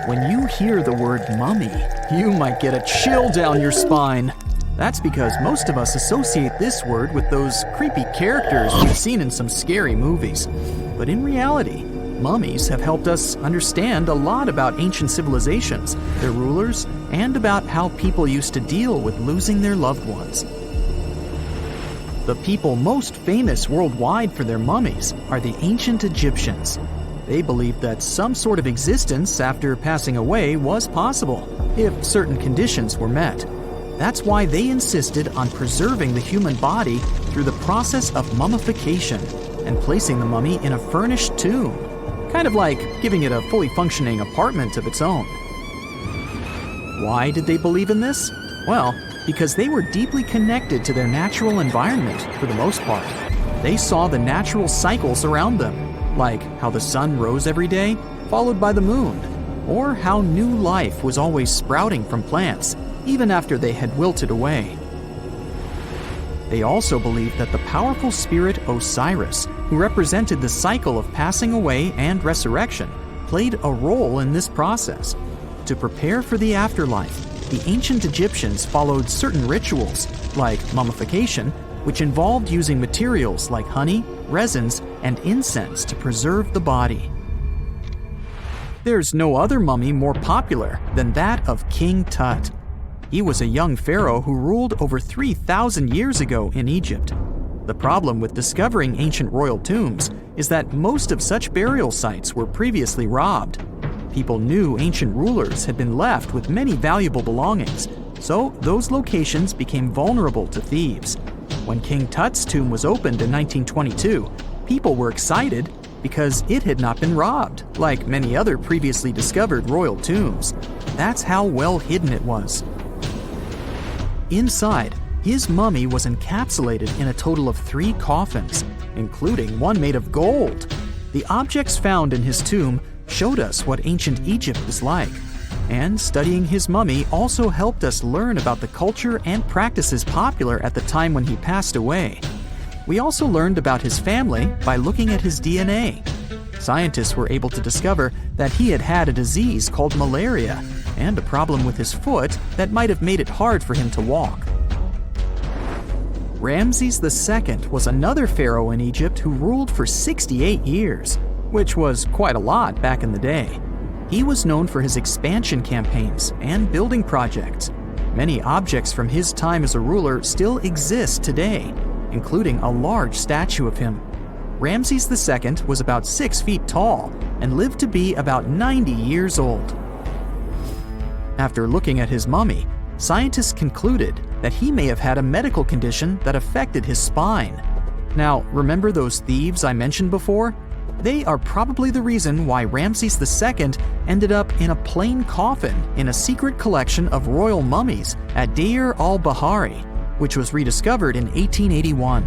When you hear the word mummy, you might get a chill down your spine. That's because most of us associate this word with those creepy characters we've seen in some scary movies. But in reality, mummies have helped us understand a lot about ancient civilizations, their rulers, and about how people used to deal with losing their loved ones. The people most famous worldwide for their mummies are the ancient Egyptians. They believed that some sort of existence after passing away was possible, if certain conditions were met. That's why they insisted on preserving the human body through the process of mummification and placing the mummy in a furnished tomb, kind of like giving it a fully functioning apartment of its own. Why did they believe in this? Well, because they were deeply connected to their natural environment for the most part. They saw the natural cycles around them, like how the sun rose every day, followed by the moon, or how new life was always sprouting from plants, even after they had wilted away. They also believed that the powerful spirit Osiris, who represented the cycle of passing away and resurrection, played a role in this process. To prepare for the afterlife, the ancient Egyptians followed certain rituals, like mummification, which involved using materials like honey, resins, and incense to preserve the body. There's no other mummy more popular than that of King Tut. He was a young pharaoh who ruled over 3,000 years ago in Egypt. The problem with discovering ancient royal tombs is that most of such burial sites were previously robbed. People knew ancient rulers had been left with many valuable belongings, so those locations became vulnerable to thieves. When King Tut's tomb was opened in 1922, people were excited because it had not been robbed, like many other previously discovered royal tombs. That's how well hidden it was. Inside, his mummy was encapsulated in a total of 3 coffins, including one made of gold. The objects found in his tomb showed us what ancient Egypt was like, and studying his mummy also helped us learn about the culture and practices popular at the time when he passed away. We also learned about his family by looking at his DNA. Scientists were able to discover that he had had a disease called malaria and a problem with his foot that might have made it hard for him to walk. Ramses II was another pharaoh in Egypt who ruled for 68 years, which was quite a lot back in the day. He was known for his expansion campaigns and building projects. Many objects from his time as a ruler still exist today, including a large statue of him. Ramses II was about 6 feet tall and lived to be about 90 years old. After looking at his mummy, scientists concluded that he may have had a medical condition that affected his spine. Now, remember those thieves I mentioned before? They are probably the reason why Ramses II ended up in a plain coffin in a secret collection of royal mummies at Deir al-Bahari, which was rediscovered in 1881.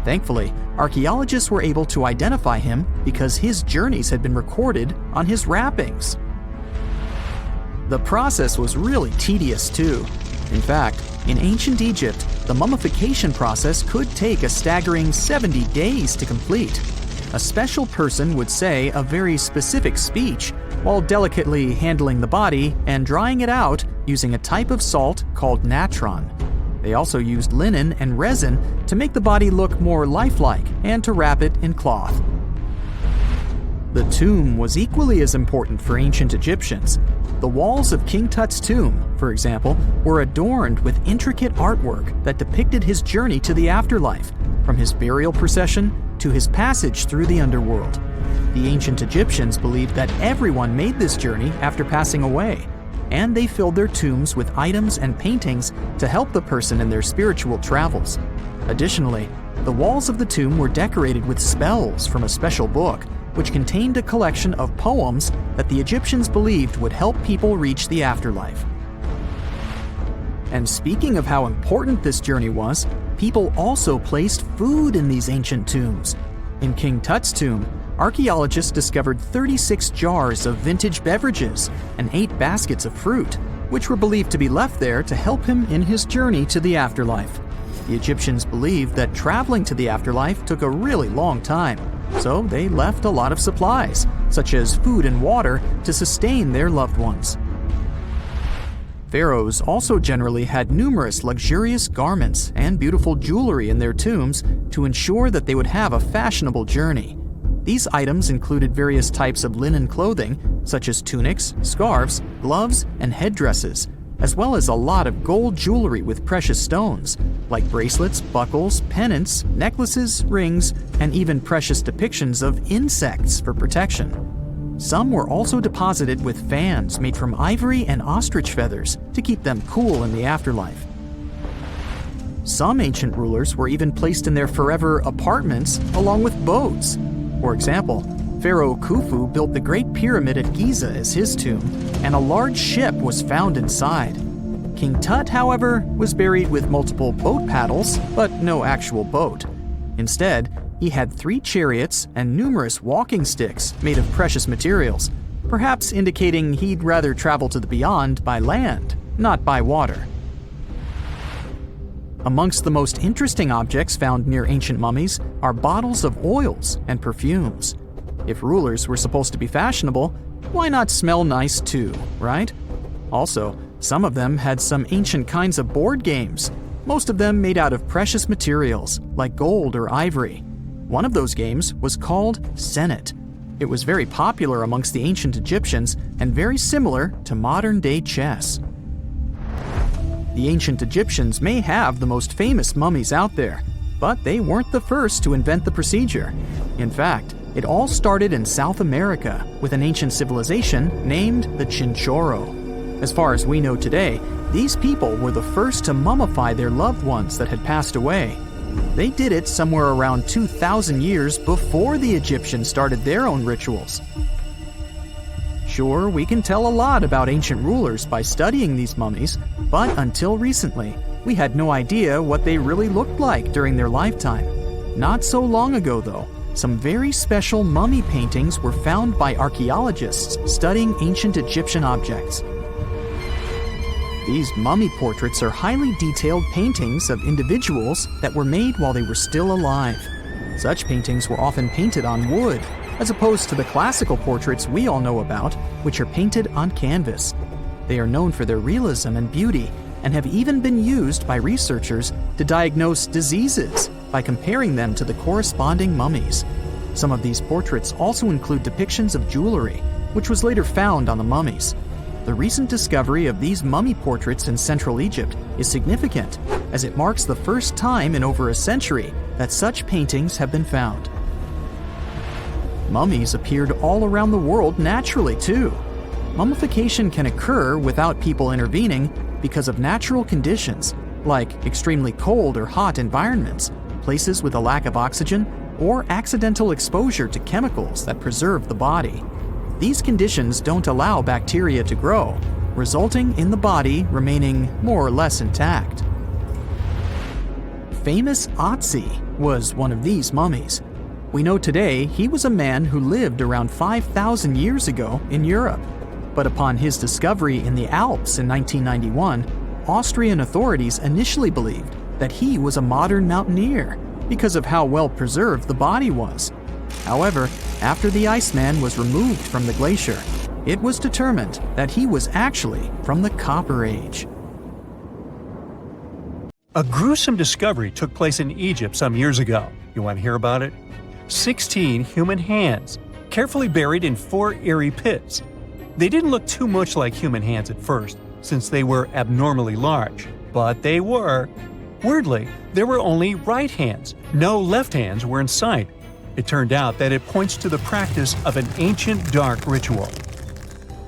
Thankfully, archaeologists were able to identify him because his journeys had been recorded on his wrappings. The process was really tedious too. In fact, in ancient Egypt, the mummification process could take a staggering 70 days to complete. A special person would say a very specific speech while delicately handling the body and drying it out using a type of salt called natron. They also used linen and resin to make the body look more lifelike and to wrap it in cloth. The tomb was equally as important for ancient Egyptians. The walls of King Tut's tomb, for example, were adorned with intricate artwork that depicted his journey to the afterlife, from his burial procession to his passage through the underworld. The ancient Egyptians believed that everyone made this journey after passing away, and they filled their tombs with items and paintings to help the person in their spiritual travels. Additionally, the walls of the tomb were decorated with spells from a special book, which contained a collection of poems that the Egyptians believed would help people reach the afterlife. And speaking of how important this journey was, people also placed food in these ancient tombs. In King Tut's tomb, archaeologists discovered 36 jars of vintage beverages and 8 baskets of fruit, which were believed to be left there to help him in his journey to the afterlife. The Egyptians believed that traveling to the afterlife took a really long time, so they left a lot of supplies, such as food and water, to sustain their loved ones. Pharaohs also generally had numerous luxurious garments and beautiful jewelry in their tombs to ensure that they would have a fashionable journey. These items included various types of linen clothing, such as tunics, scarves, gloves, and headdresses, as well as a lot of gold jewelry with precious stones, like bracelets, buckles, pendants, necklaces, rings, and even precious depictions of insects for protection. Some were also deposited with fans made from ivory and ostrich feathers to keep them cool in the afterlife. Some ancient rulers were even placed in their forever apartments along with boats. For example, Pharaoh Khufu built the Great Pyramid at Giza as his tomb, and a large ship was found inside. King Tut, however, was buried with multiple boat paddles, but no actual boat. Instead, he had 3 chariots and numerous walking sticks made of precious materials, perhaps indicating he'd rather travel to the beyond by land, not by water. Amongst the most interesting objects found near ancient mummies are bottles of oils and perfumes. If rulers were supposed to be fashionable, why not smell nice too, right? Also, some of them had some ancient kinds of board games, most of them made out of precious materials like gold or ivory. One of those games was called Senet. It was very popular amongst the ancient Egyptians and very similar to modern-day chess. The ancient Egyptians may have the most famous mummies out there, but they weren't the first to invent the procedure. In fact, it all started in South America with an ancient civilization named the Chinchorro. As far as we know today, these people were the first to mummify their loved ones that had passed away. They did it somewhere around 2,000 years before the Egyptians started their own rituals. Sure, we can tell a lot about ancient rulers by studying these mummies, but until recently, we had no idea what they really looked like during their lifetime. Not so long ago, though, some very special mummy paintings were found by archaeologists studying ancient Egyptian objects. These mummy portraits are highly detailed paintings of individuals that were made while they were still alive. Such paintings were often painted on wood, as opposed to the classical portraits we all know about, which are painted on canvas. They are known for their realism and beauty, and have even been used by researchers to diagnose diseases by comparing them to the corresponding mummies. Some of these portraits also include depictions of jewelry, which was later found on the mummies. The recent discovery of these mummy portraits in Central Egypt is significant, as it marks the first time in over a century that such paintings have been found. Mummies appeared all around the world naturally, too. Mummification can occur without people intervening because of natural conditions, like extremely cold or hot environments, places with a lack of oxygen, or accidental exposure to chemicals that preserve the body. These conditions don't allow bacteria to grow, resulting in the body remaining more or less intact. Famous Otzi was one of these mummies. We know today he was a man who lived around 5,000 years ago in Europe. But upon his discovery in the Alps in 1991, Austrian authorities initially believed that he was a modern mountaineer because of how well preserved the body was. However, after the Iceman was removed from the glacier, it was determined that he was actually from the Copper Age. A gruesome discovery took place in Egypt some years ago. You want to hear about it? 16 human hands, carefully buried in 4 eerie pits. They didn't look too much like human hands at first, since they were abnormally large, but they were. Weirdly, there were only right hands. No left hands were in sight. It turned out that it points to the practice of an ancient dark ritual.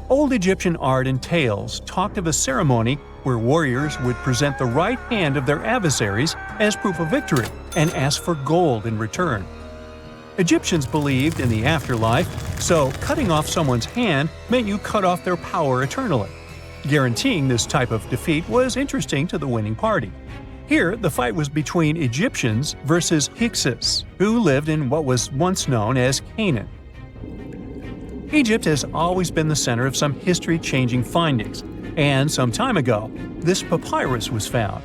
Old Egyptian art and tales talked of a ceremony where warriors would present the right hand of their adversaries as proof of victory and ask for gold in return. Egyptians believed in the afterlife, so cutting off someone's hand meant you cut off their power eternally. Guaranteeing this type of defeat was interesting to the winning party. Here, the fight was between Egyptians versus Hyksos, who lived in what was once known as Canaan. Egypt has always been the center of some history-changing findings, and some time ago, this papyrus was found.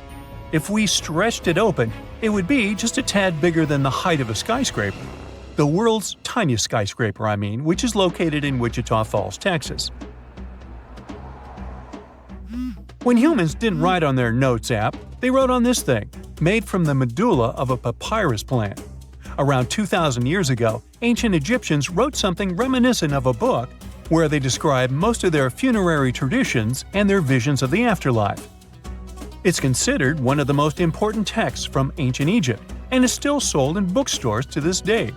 If we stretched it open, it would be just a tad bigger than the height of a skyscraper. The world's tiniest skyscraper, which is located in Wichita Falls, Texas. When humans didn't write on their notes app, they wrote on this thing, made from the medulla of a papyrus plant. Around 2,000 years ago, ancient Egyptians wrote something reminiscent of a book where they describe most of their funerary traditions and their visions of the afterlife. It's considered one of the most important texts from ancient Egypt and is still sold in bookstores to this day.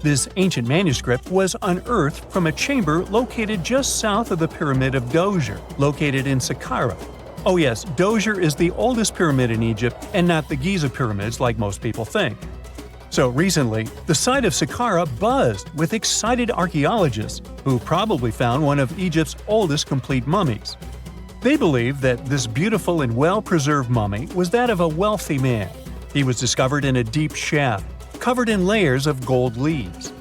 This ancient manuscript was unearthed from a chamber located just south of the Pyramid of Djoser, located in Saqqara. Oh yes, Djoser is the oldest pyramid in Egypt and not the Giza pyramids like most people think. So recently, the site of Saqqara buzzed with excited archaeologists who probably found one of Egypt's oldest complete mummies. They believe that this beautiful and well-preserved mummy was that of a wealthy man. He was discovered in a deep shaft, covered in layers of gold leaves.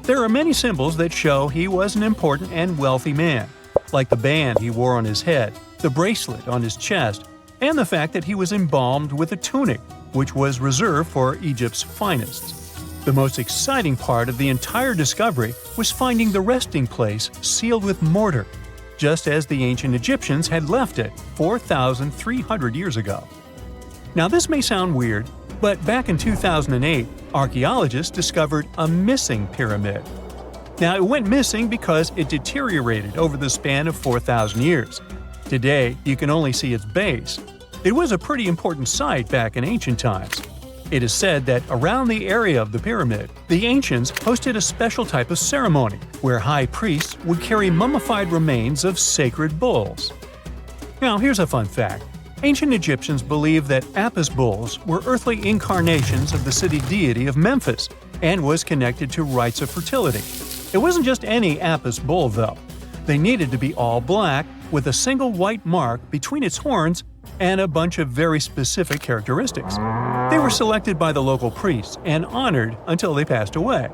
There are many symbols that show he was an important and wealthy man, like the band he wore on his head, the bracelet on his chest, and the fact that he was embalmed with a tunic, which was reserved for Egypt's finest. The most exciting part of the entire discovery was finding the resting place sealed with mortar, just as the ancient Egyptians had left it 4,300 years ago. Now this may sound weird, but back in 2008, archaeologists discovered a missing pyramid. Now it went missing because it deteriorated over the span of 4,000 years. Today, you can only see its base. It was a pretty important site back in ancient times. It is said that around the area of the pyramid, the ancients hosted a special type of ceremony where high priests would carry mummified remains of sacred bulls. Now here's a fun fact. Ancient Egyptians believed that Apis bulls were earthly incarnations of the city deity of Memphis and was connected to rites of fertility. It wasn't just any Apis bull, though. They needed to be all black with a single white mark between its horns and a bunch of very specific characteristics. They were selected by the local priests and honored until they passed away.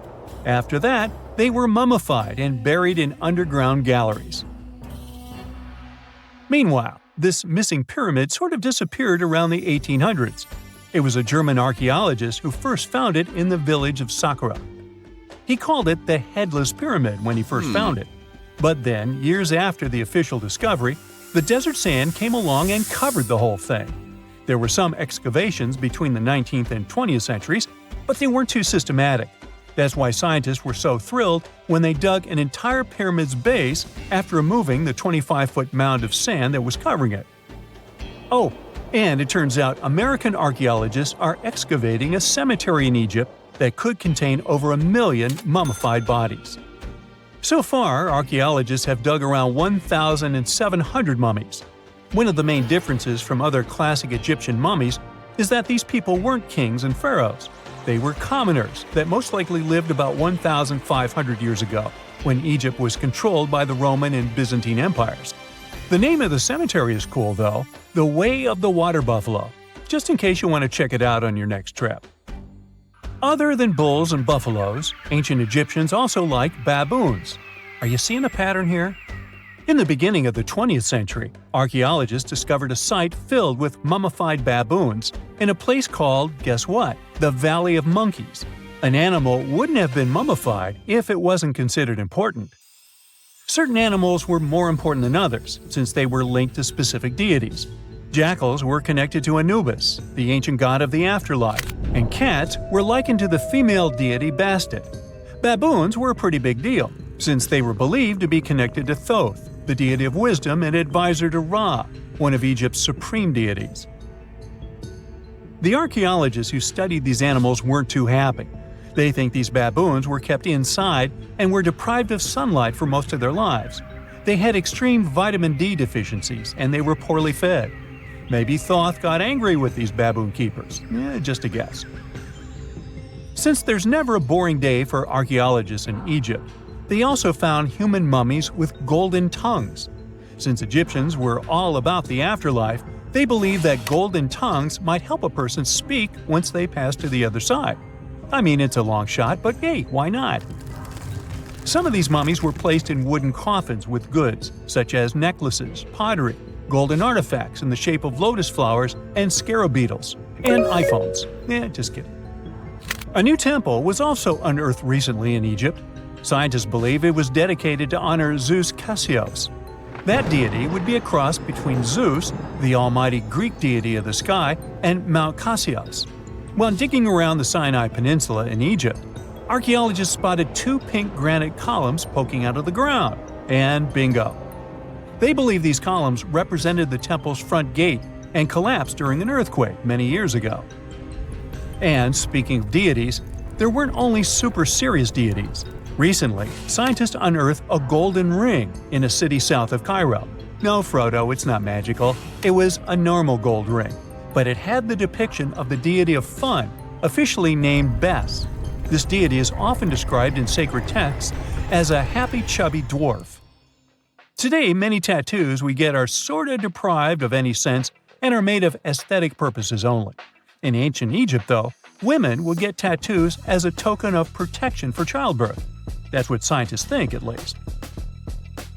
After that, they were mummified and buried in underground galleries. Meanwhile, this missing pyramid sort of disappeared around the 1800s. It was a German archaeologist who first found it in the village of Saqqara. He called it the Headless Pyramid when he first found it. But then, years after the official discovery, the desert sand came along and covered the whole thing. There were some excavations between the 19th and 20th centuries, but they weren't too systematic. That's why scientists were so thrilled when they dug an entire pyramid's base after removing the 25-foot mound of sand that was covering it. Oh, and it turns out American archaeologists are excavating a cemetery in Egypt that could contain over 1 million mummified bodies. So far, archaeologists have dug around 1,700 mummies. One of the main differences from other classic Egyptian mummies is that these people weren't kings and pharaohs. They were commoners that most likely lived about 1,500 years ago, when Egypt was controlled by the Roman and Byzantine empires. The name of the cemetery is cool, though, the Way of the Water Buffalo, just in case you want to check it out on your next trip. Other than bulls and buffaloes, ancient Egyptians also liked baboons. Are you seeing a pattern here? In the beginning of the 20th century, archaeologists discovered a site filled with mummified baboons in a place called, guess what? The Valley of Monkeys. An animal wouldn't have been mummified if it wasn't considered important. Certain animals were more important than others, since they were linked to specific deities. Jackals were connected to Anubis, the ancient god of the afterlife, and cats were likened to the female deity Bastet. Baboons were a pretty big deal, since they were believed to be connected to Thoth, the deity of wisdom and advisor to Ra, one of Egypt's supreme deities. The archaeologists who studied these animals weren't too happy. They think these baboons were kept inside and were deprived of sunlight for most of their lives. They had extreme vitamin D deficiencies and they were poorly fed. Maybe Thoth got angry with these baboon keepers. Just a guess. Since there's never a boring day for archaeologists in Egypt, they also found human mummies with golden tongues. Since Egyptians were all about the afterlife, they believed that golden tongues might help a person speak once they pass to the other side. I mean, it's a long shot, but hey, why not? Some of these mummies were placed in wooden coffins with goods, such as necklaces, pottery, golden artifacts in the shape of lotus flowers and scarab beetles, and iPhones. Just kidding. A new temple was also unearthed recently in Egypt. Scientists believe it was dedicated to honor Zeus Cassius. That deity would be a cross between Zeus, the almighty Greek deity of the sky, and Mount Cassius. While digging around the Sinai Peninsula in Egypt, archaeologists spotted 2 pink granite columns poking out of the ground, and bingo! They believe these columns represented the temple's front gate and collapsed during an earthquake many years ago. And speaking of deities, there weren't only super serious deities. Recently, scientists unearthed a golden ring in a city south of Cairo. No, Frodo, it's not magical. It was a normal gold ring, but it had the depiction of the deity of fun, officially named Bes. This deity is often described in sacred texts as a happy chubby dwarf. Today, many tattoos we get are sorta deprived of any sense and are made of aesthetic purposes only. In ancient Egypt, though, women would get tattoos as a token of protection for childbirth. That's what scientists think, at least.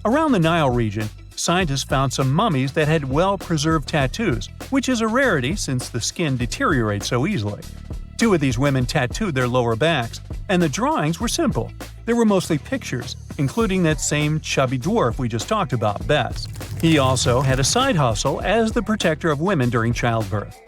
Around the Nile region, scientists found some mummies that had well-preserved tattoos, which is a rarity since the skin deteriorates so easily. 2 of these women tattooed their lower backs, and the drawings were simple. They were mostly pictures, including that same chubby dwarf we just talked about, Bes. He also had a side hustle as the protector of women during childbirth.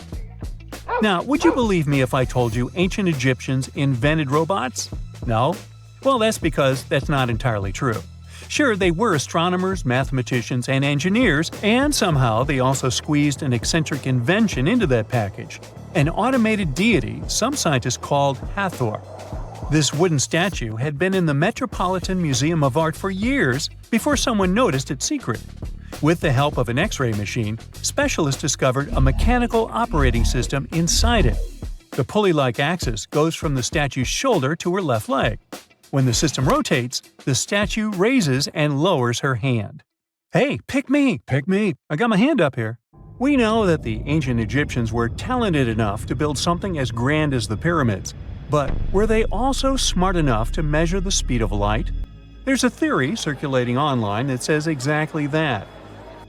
Now, would you believe me if I told you ancient Egyptians invented robots? No? Well, that's because that's not entirely true. Sure, they were astronomers, mathematicians, and engineers, and somehow they also squeezed an eccentric invention into that package – an automated deity some scientists called Hathor. This wooden statue had been in the Metropolitan Museum of Art for years before someone noticed its secret. With the help of an X-ray machine, specialists discovered a mechanical operating system inside it. The pulley-like axis goes from the statue's shoulder to her left leg. When the system rotates, the statue raises and lowers her hand. Hey, pick me! Pick me! I got my hand up here. We know that the ancient Egyptians were talented enough to build something as grand as the pyramids, but were they also smart enough to measure the speed of light? There's a theory circulating online that says exactly that.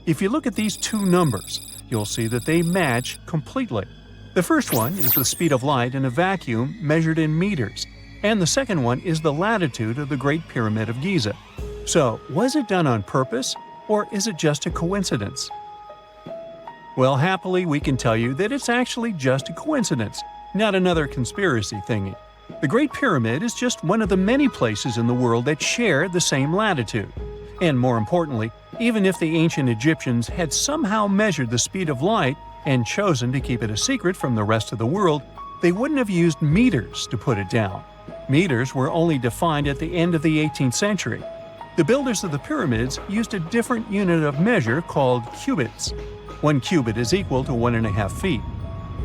If you look at these 2 numbers, you'll see that they match completely. The first one is the speed of light in a vacuum measured in meters, and the second one is the latitude of the Great Pyramid of Giza. So, was it done on purpose, or is it just a coincidence? Well, happily, we can tell you that it's actually just a coincidence, not another conspiracy thingy. The Great Pyramid is just one of the many places in the world that share the same latitude. And more importantly, even if the ancient Egyptians had somehow measured the speed of light and chosen to keep it a secret from the rest of the world, they wouldn't have used meters to put it down. Meters were only defined at the end of the 18th century. The builders of the pyramids used a different unit of measure called cubits. 1 cubit is equal to 1.5 feet.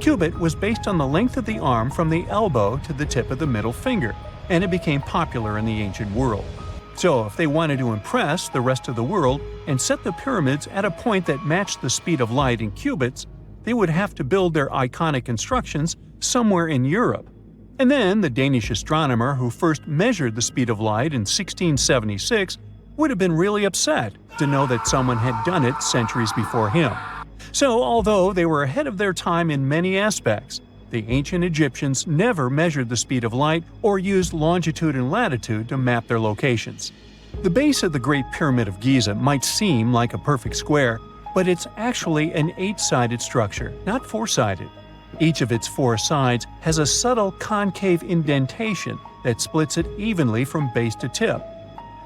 Cubit was based on the length of the arm from the elbow to the tip of the middle finger, and it became popular in the ancient world. So if they wanted to impress the rest of the world and set the pyramids at a point that matched the speed of light in cubits, they would have to build their iconic constructions somewhere in Europe. And then the Danish astronomer who first measured the speed of light in 1676 would have been really upset to know that someone had done it centuries before him. So although they were ahead of their time in many aspects, the ancient Egyptians never measured the speed of light or used longitude and latitude to map their locations. The base of the Great Pyramid of Giza might seem like a perfect square, but it's actually an 8-sided structure, not 4-sided. Each of its 4 sides has a subtle concave indentation that splits it evenly from base to tip.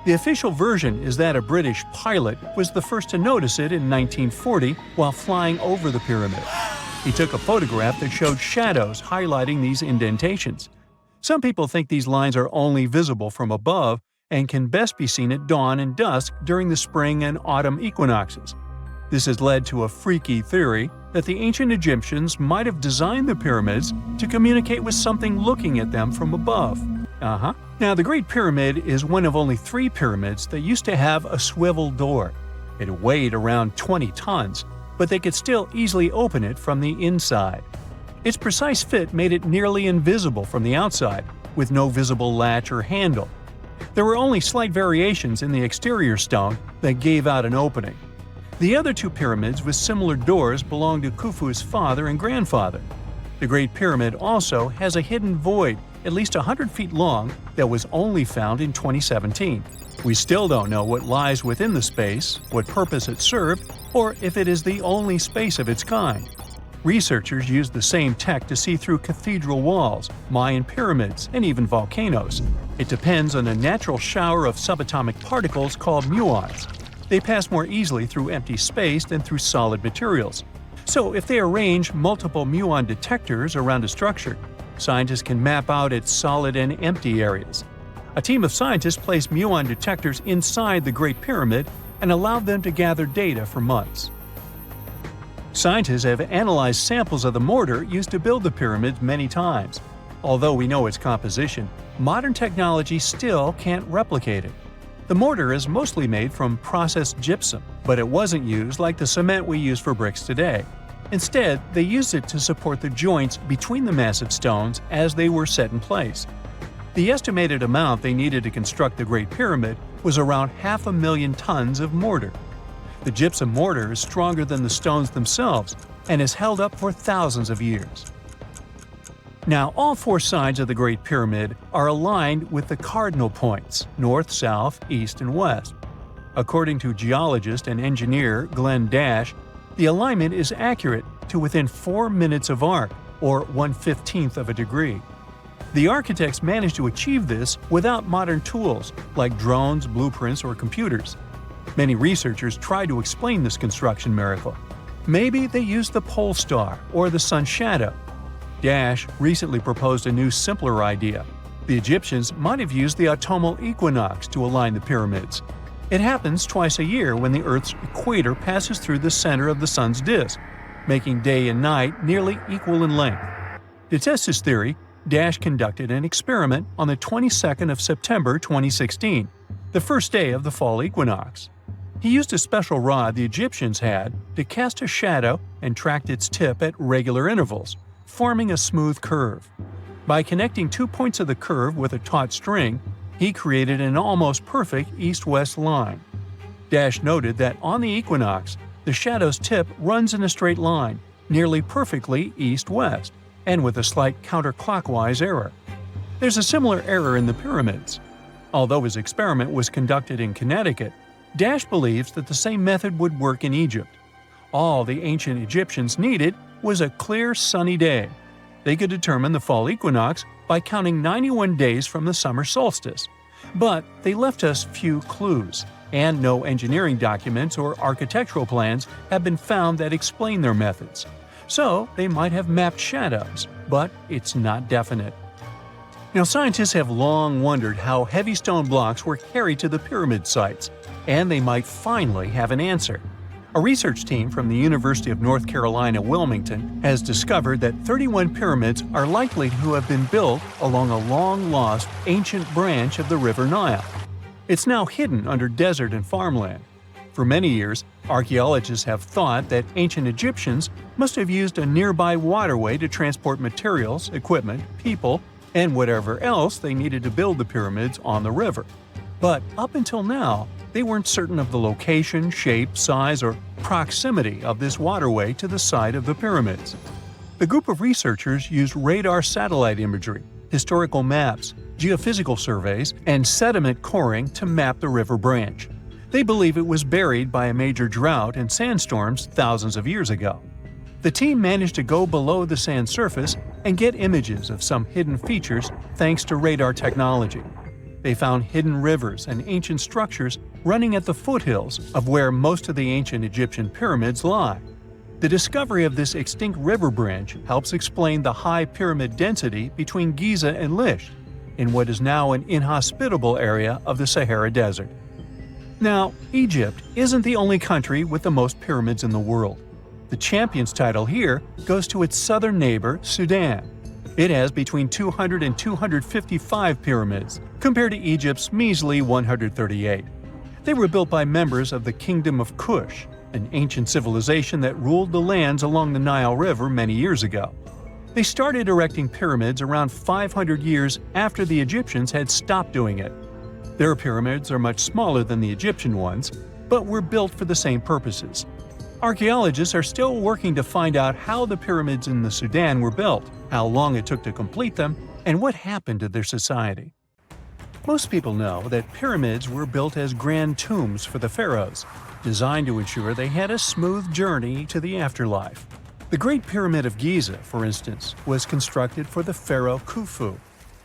The official version is that a British pilot was the first to notice it in 1940 while flying over the pyramid. He took a photograph that showed shadows highlighting these indentations. Some people think these lines are only visible from above and can best be seen at dawn and dusk during the spring and autumn equinoxes. This has led to a freaky theory that the ancient Egyptians might have designed the pyramids to communicate with something looking at them from above. Now, the Great Pyramid is one of only 3 pyramids that used to have a swivel door. It weighed around 20 tons, but they could still easily open it from the inside. Its precise fit made it nearly invisible from the outside, with no visible latch or handle. There were only slight variations in the exterior stone that gave out an opening. The other 2 pyramids with similar doors belonged to Khufu's father and grandfather. The Great Pyramid also has a hidden void at least 100 feet long, that was only found in 2017. We still don't know what lies within the space, what purpose it served, or if it is the only space of its kind. Researchers used the same tech to see through cathedral walls, Mayan pyramids, and even volcanoes. It depends on a natural shower of subatomic particles called muons. They pass more easily through empty space than through solid materials. So if they arrange multiple muon detectors around a structure, scientists can map out its solid and empty areas. A team of scientists placed muon detectors inside the Great Pyramid and allowed them to gather data for months. Scientists have analyzed samples of the mortar used to build the pyramids many times. Although we know its composition, modern technology still can't replicate it. The mortar is mostly made from processed gypsum, but it wasn't used like the cement we use for bricks today. Instead, they used it to support the joints between the massive stones as they were set in place. The estimated amount they needed to construct the Great Pyramid was around 500,000 tons of mortar. The gypsum mortar is stronger than the stones themselves and has held up for thousands of years. Now, all four sides of the Great Pyramid are aligned with the cardinal points – north, south, east, and west. According to geologist and engineer Glenn Dash, the alignment is accurate to within 4 minutes of arc, or 1/15th of a degree. The architects managed to achieve this without modern tools like drones, blueprints, or computers. Many researchers try to explain this construction miracle. Maybe they used the pole star or the sun's shadow. Dash recently proposed a new, simpler idea. The Egyptians might have used the autumnal equinox to align the pyramids. It happens twice a year when the Earth's equator passes through the center of the sun's disk, making day and night nearly equal in length. To test his theory, Dash conducted an experiment on the 22nd of September 2016, the first day of the fall equinox. He used a special rod the Egyptians had to cast a shadow and tracked its tip at regular intervals, forming a smooth curve. By connecting 2 points of the curve with a taut string, he created an almost perfect east-west line. Dash noted that on the equinox, the shadow's tip runs in a straight line, nearly perfectly east-west, and with a slight counterclockwise error. There's a similar error in the pyramids. Although his experiment was conducted in Connecticut, Dash believes that the same method would work in Egypt. All the ancient Egyptians needed was a clear, sunny day. They could determine the fall equinox by counting 91 days from the summer solstice. But they left us few clues, and no engineering documents or architectural plans have been found that explain their methods. So they might have mapped shadows, but it's not definite. Now, scientists have long wondered how heavy stone blocks were carried to the pyramid sites, and they might finally have an answer. A research team from the University of North Carolina, Wilmington, has discovered that 31 pyramids are likely to have been built along a long-lost ancient branch of the River Nile. It's now hidden under desert and farmland. For many years, archaeologists have thought that ancient Egyptians must have used a nearby waterway to transport materials, equipment, people, and whatever else they needed to build the pyramids on the river. But up until now, they weren't certain of the location, shape, size, or proximity of this waterway to the site of the pyramids. The group of researchers used radar satellite imagery, historical maps, geophysical surveys, and sediment coring to map the river branch. They believe it was buried by a major drought and sandstorms thousands of years ago. The team managed to go below the sand surface and get images of some hidden features thanks to radar technology. They found hidden rivers and ancient structures running at the foothills of where most of the ancient Egyptian pyramids lie. The discovery of this extinct river branch helps explain the high pyramid density between Giza and Lisht, in what is now an inhospitable area of the Sahara Desert. Now, Egypt isn't the only country with the most pyramids in the world. The champion's title here goes to its southern neighbor, Sudan. It has between 200 and 255 pyramids, compared to Egypt's measly 138. They were built by members of the Kingdom of Kush, an ancient civilization that ruled the lands along the Nile River many years ago. They started erecting pyramids around 500 years after the Egyptians had stopped doing it. Their pyramids are much smaller than the Egyptian ones, but were built for the same purposes. Archaeologists are still working to find out how the pyramids in the Sudan were built, how long it took to complete them, and what happened to their society. Most people know that pyramids were built as grand tombs for the pharaohs, designed to ensure they had a smooth journey to the afterlife. The Great Pyramid of Giza, for instance, was constructed for the pharaoh Khufu.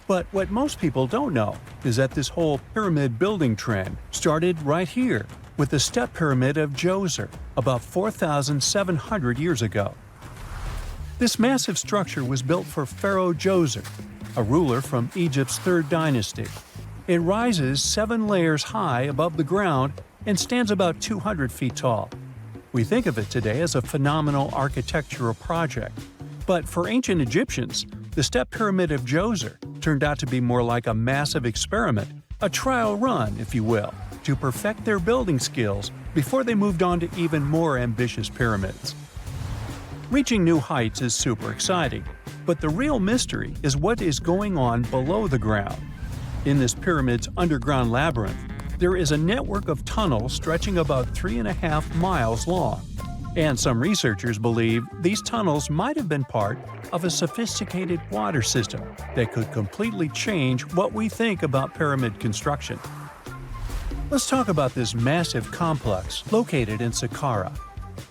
But what most people don't know is that this whole pyramid building trend started right here with the step pyramid of Djoser about 4,700 years ago. This massive structure was built for Pharaoh Djoser, a ruler from Egypt's third dynasty. It rises 7 layers high above the ground and stands about 200 feet tall. We think of it today as a phenomenal architectural project, but for ancient Egyptians, the step pyramid of Djoser turned out to be more like a massive experiment, a trial run, if you will, to perfect their building skills before they moved on to even more ambitious pyramids. Reaching new heights is super exciting, but the real mystery is what is going on below the ground. In this pyramid's underground labyrinth, there is a network of tunnels stretching about 3.5 miles long, and some researchers believe these tunnels might have been part of a sophisticated water system that could completely change what we think about pyramid construction. Let's talk about this massive complex located in Saqqara.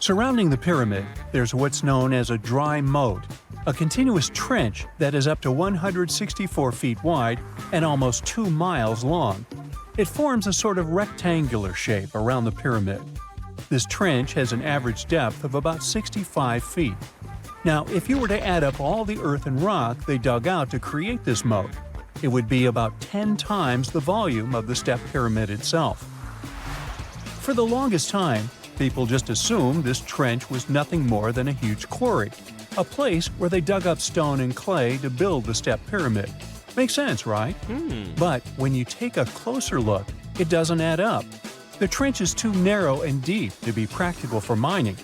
Surrounding the pyramid, there's what's known as a dry moat, a continuous trench that is up to 164 feet wide and almost 2 miles long. It forms a sort of rectangular shape around the pyramid. This trench has an average depth of about 65 feet. Now, if you were to add up all the earth and rock they dug out to create this moat, it would be about 10 times the volume of the step pyramid itself. For the longest time, people just assumed this trench was nothing more than a huge quarry, a place where they dug up stone and clay to build the step pyramid. Makes sense, right? But when you take a closer look, it doesn't add up. The trench is too narrow and deep to be practical for mining,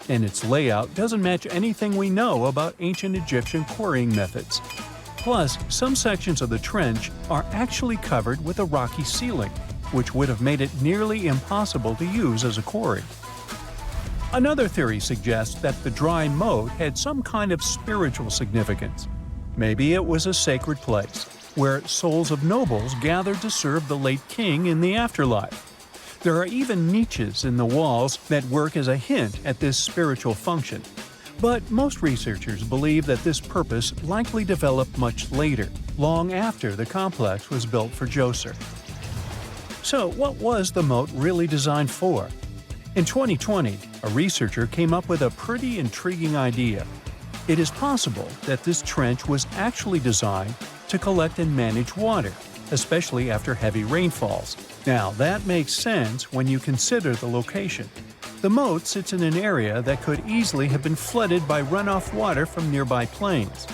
and its layout doesn't match anything we know about ancient Egyptian quarrying methods. Plus, some sections of the trench are actually covered with a rocky ceiling, which would have made it nearly impossible to use as a quarry. Another theory suggests that the dry moat had some kind of spiritual significance. Maybe it was a sacred place, where souls of nobles gathered to serve the late king in the afterlife. There are even niches in the walls that work as a hint at this spiritual function. But most researchers believe that this purpose likely developed much later, long after the complex was built for Djoser. So, what was the moat really designed for? In 2020, a researcher came up with a pretty intriguing idea. It is possible that this trench was actually designed to collect and manage water, especially after heavy rainfalls. Now, that makes sense when you consider the location. The moat sits in an area that could easily have been flooded by runoff water from nearby plains.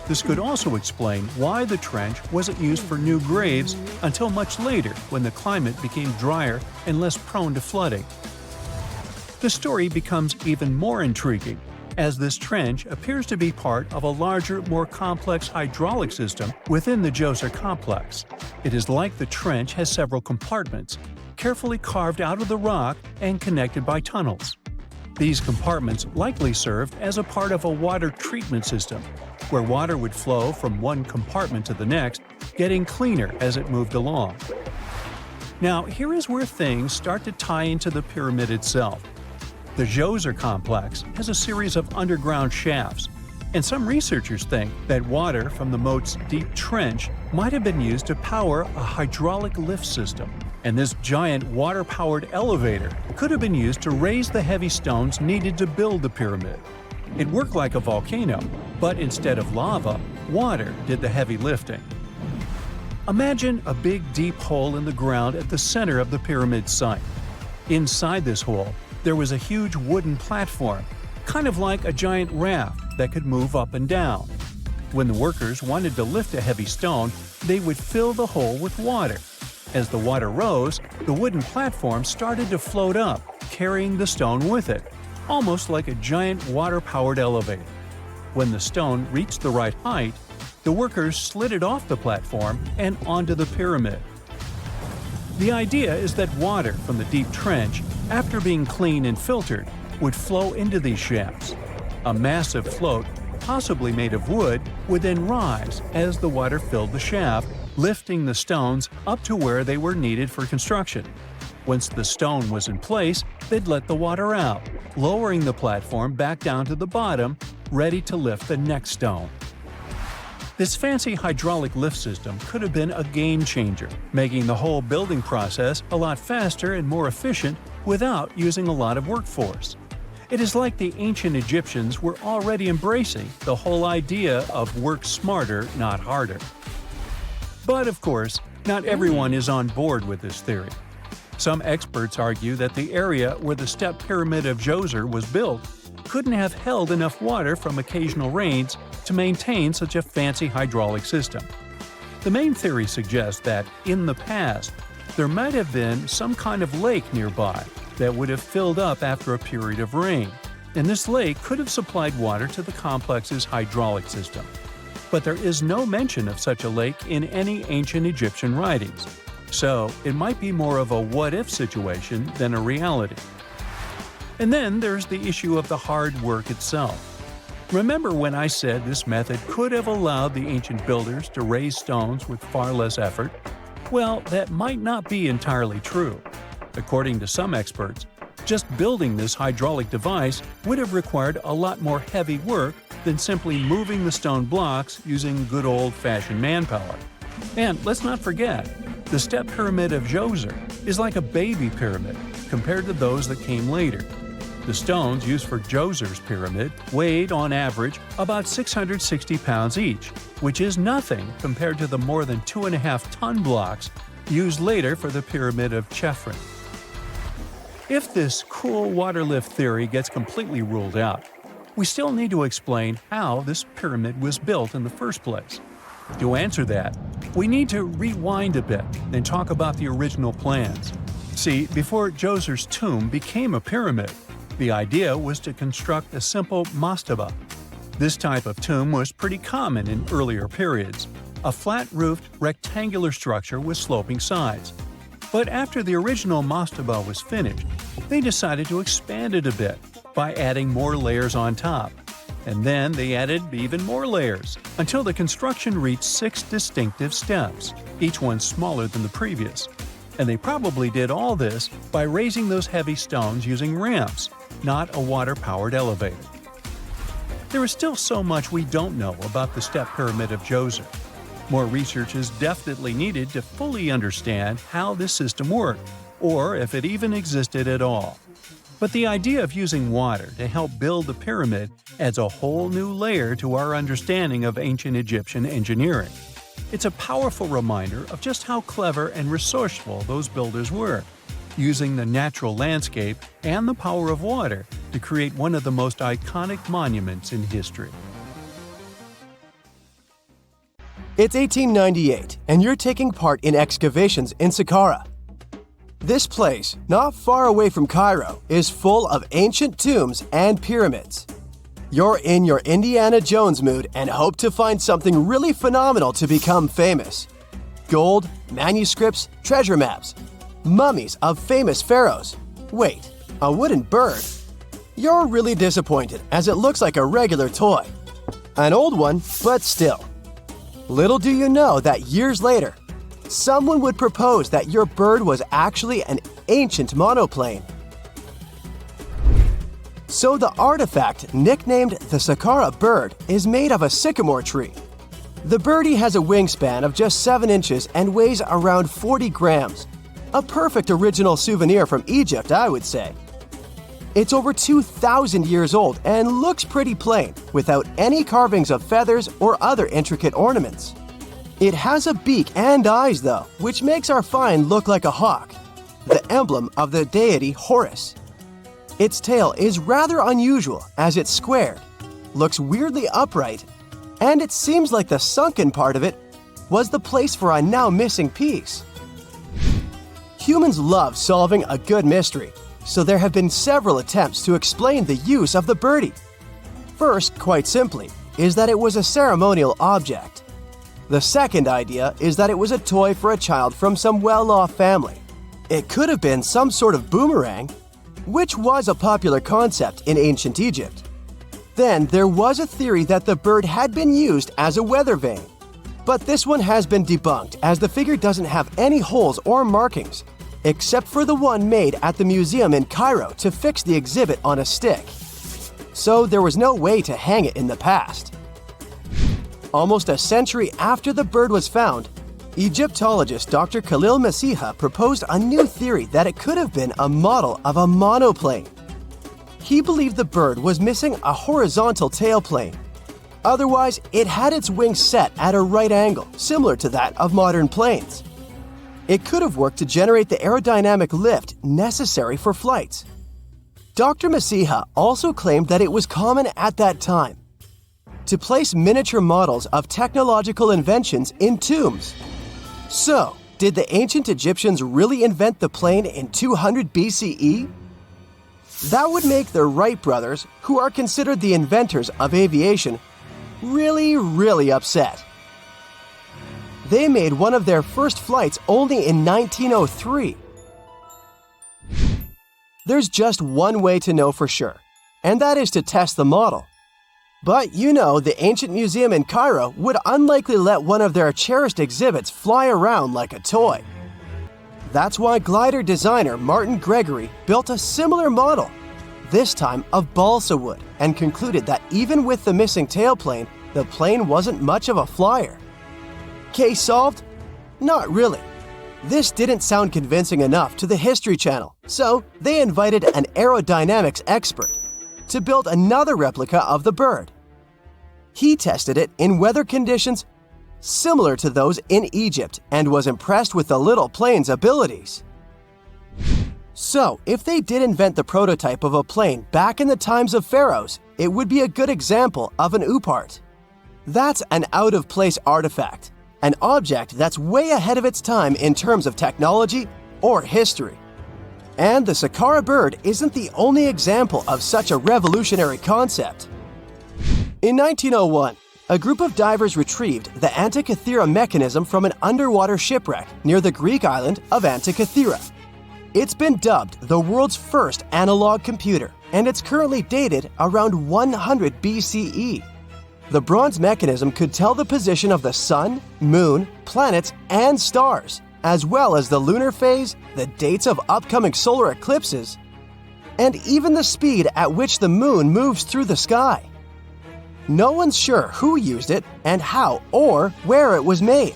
This could also explain why the trench wasn't used for new graves until much later when the climate became drier and less prone to flooding. The story becomes even more intriguing as this trench appears to be part of a larger, more complex hydraulic system within the Djoser complex. It is like the trench has several compartments, carefully carved out of the rock and connected by tunnels. These compartments likely served as a part of a water treatment system, where water would flow from one compartment to the next, getting cleaner as it moved along. Now, here is where things start to tie into the pyramid itself. The Djoser complex has a series of underground shafts, and some researchers think that water from the moat's deep trench might have been used to power a hydraulic lift system, and this giant water-powered elevator could have been used to raise the heavy stones needed to build the pyramid. It worked like a volcano, but instead of lava, water did the heavy lifting. Imagine a big deep hole in the ground at the center of the pyramid site. Inside this hole, there was a huge wooden platform, kind of like a giant raft that could move up and down. When the workers wanted to lift a heavy stone, they would fill the hole with water. As the water rose, the wooden platform started to float up, carrying the stone with it, almost like a giant water-powered elevator. When the stone reached the right height, the workers slid it off the platform and onto the pyramid. The idea is that water from the deep trench, after being cleaned and filtered, would flow into these shafts. A massive float possibly made of wood, would then rise as the water filled the shaft, lifting the stones up to where they were needed for construction. Once the stone was in place, they'd let the water out, lowering the platform back down to the bottom, ready to lift the next stone. This fancy hydraulic lift system could have been a game changer, making the whole building process a lot faster and more efficient without using a lot of workforce. It is like the ancient Egyptians were already embracing the whole idea of work smarter, not harder. But of course, not everyone is on board with this theory. Some experts argue that the area where the step pyramid of Djoser was built couldn't have held enough water from occasional rains to maintain such a fancy hydraulic system. The main theory suggests that, in the past, there might have been some kind of lake nearby that would have filled up after a period of rain, and this lake could have supplied water to the complex's hydraulic system. But there is no mention of such a lake in any ancient Egyptian writings, so it might be more of a what-if situation than a reality. And then there's the issue of the hard work itself. Remember when I said this method could have allowed the ancient builders to raise stones with far less effort? Well, that might not be entirely true. According to some experts, just building this hydraulic device would have required a lot more heavy work than simply moving the stone blocks using good old-fashioned manpower. And let's not forget, the step pyramid of Djoser is like a baby pyramid compared to those that came later. The stones used for Djoser's pyramid weighed, on average, about 660 pounds each, which is nothing compared to the more than 2.5-ton blocks used later for the pyramid of Chephren. If this cool water lift theory gets completely ruled out, we still need to explain how this pyramid was built in the first place. To answer that, we need to rewind a bit and talk about the original plans. See, before Djoser's tomb became a pyramid, the idea was to construct a simple mastaba. This type of tomb was pretty common in earlier periods, a flat-roofed, rectangular structure with sloping sides. But after the original mastaba was finished, they decided to expand it a bit by adding more layers on top. And then they added even more layers, until the construction reached 6 distinctive steps, each one smaller than the previous. And they probably did all this by raising those heavy stones using ramps, not a water-powered elevator. There is still so much we don't know about the step pyramid of Djoser. More research is definitely needed to fully understand how this system worked, or if it even existed at all. But the idea of using water to help build the pyramid adds a whole new layer to our understanding of ancient Egyptian engineering. It's a powerful reminder of just how clever and resourceful those builders were, using the natural landscape and the power of water to create one of the most iconic monuments in history. It's 1898, and you're taking part in excavations in Saqqara. This place, not far away from Cairo, is full of ancient tombs and pyramids. You're in your Indiana Jones mood and hope to find something really phenomenal to become famous. Gold, manuscripts, treasure maps, mummies of famous pharaohs. Wait, a wooden bird? You're really disappointed as it looks like a regular toy. An old one, but still. Little do you know that years later, someone would propose that your bird was actually an ancient monoplane. So the artifact, nicknamed the Saqqara bird, is made of a sycamore tree. The birdie has a wingspan of just 7 inches and weighs around 40 grams. A perfect original souvenir from Egypt, I would say. It's over 2,000 years old and looks pretty plain, without any carvings of feathers or other intricate ornaments. It has a beak and eyes, though, which makes our find look like a hawk, the emblem of the deity Horus. Its tail is rather unusual as it's squared, looks weirdly upright, and it seems like the sunken part of it was the place for a now missing piece. Humans love solving a good mystery, so there have been several attempts to explain the use of the birdie. First, quite simply, is that it was a ceremonial object. The second idea is that it was a toy for a child from some well-off family. It could have been some sort of boomerang, which was a popular concept in ancient Egypt. then, there was a theory that the bird had been used as a weather vane. But this one has been debunked, as the figure doesn't have any holes or markings, except for the one made at the museum in Cairo to fix the exhibit on a stick. So there was no way to hang it in the past. Almost a century after the bird was found, Egyptologist Dr. Khalil Masiha proposed a new theory that it could have been a model of a monoplane. He believed the bird was missing a horizontal tailplane. Otherwise, it had its wings set at a right angle, similar to that of modern planes. It could have worked to generate the aerodynamic lift necessary for flights. Dr. Masiha also claimed that it was common at that time to place miniature models of technological inventions in tombs. So, did the ancient Egyptians really invent the plane in 200 BCE? That would make the Wright brothers, who are considered the inventors of aviation, really upset. They made one of their first flights only in 1903. There's just one way to know for sure, and that is to test the model. But you know, the ancient museum in Cairo would unlikely let one of their cherished exhibits fly around like a toy. That's why glider designer Martin Gregory built a similar model, this time of balsa wood, and concluded that even with the missing tailplane, the plane wasn't much of a flyer. Case solved? Not really. This didn't sound convincing enough to the History Channel, so they invited an aerodynamics expert to build another replica of the bird. He tested it in weather conditions similar to those in Egypt and was impressed with the little plane's abilities. So, if they did invent the prototype of a plane back in the times of pharaohs, it would be a good example of an oupart. That's an out-of-place artifact, an object that's way ahead of its time in terms of technology or history. And the Saqqara bird isn't the only example of such a revolutionary concept. In 1901, a group of divers retrieved the Antikythera mechanism from an underwater shipwreck near the Greek island of Antikythera. It's been dubbed the world's first analog computer, and it's currently dated around 100 BCE. The bronze mechanism could tell the position of the sun, moon, planets, and stars, as well as the lunar phase, the dates of upcoming solar eclipses, and even the speed at which the moon moves through the sky. No one's sure who used it and how or where it was made,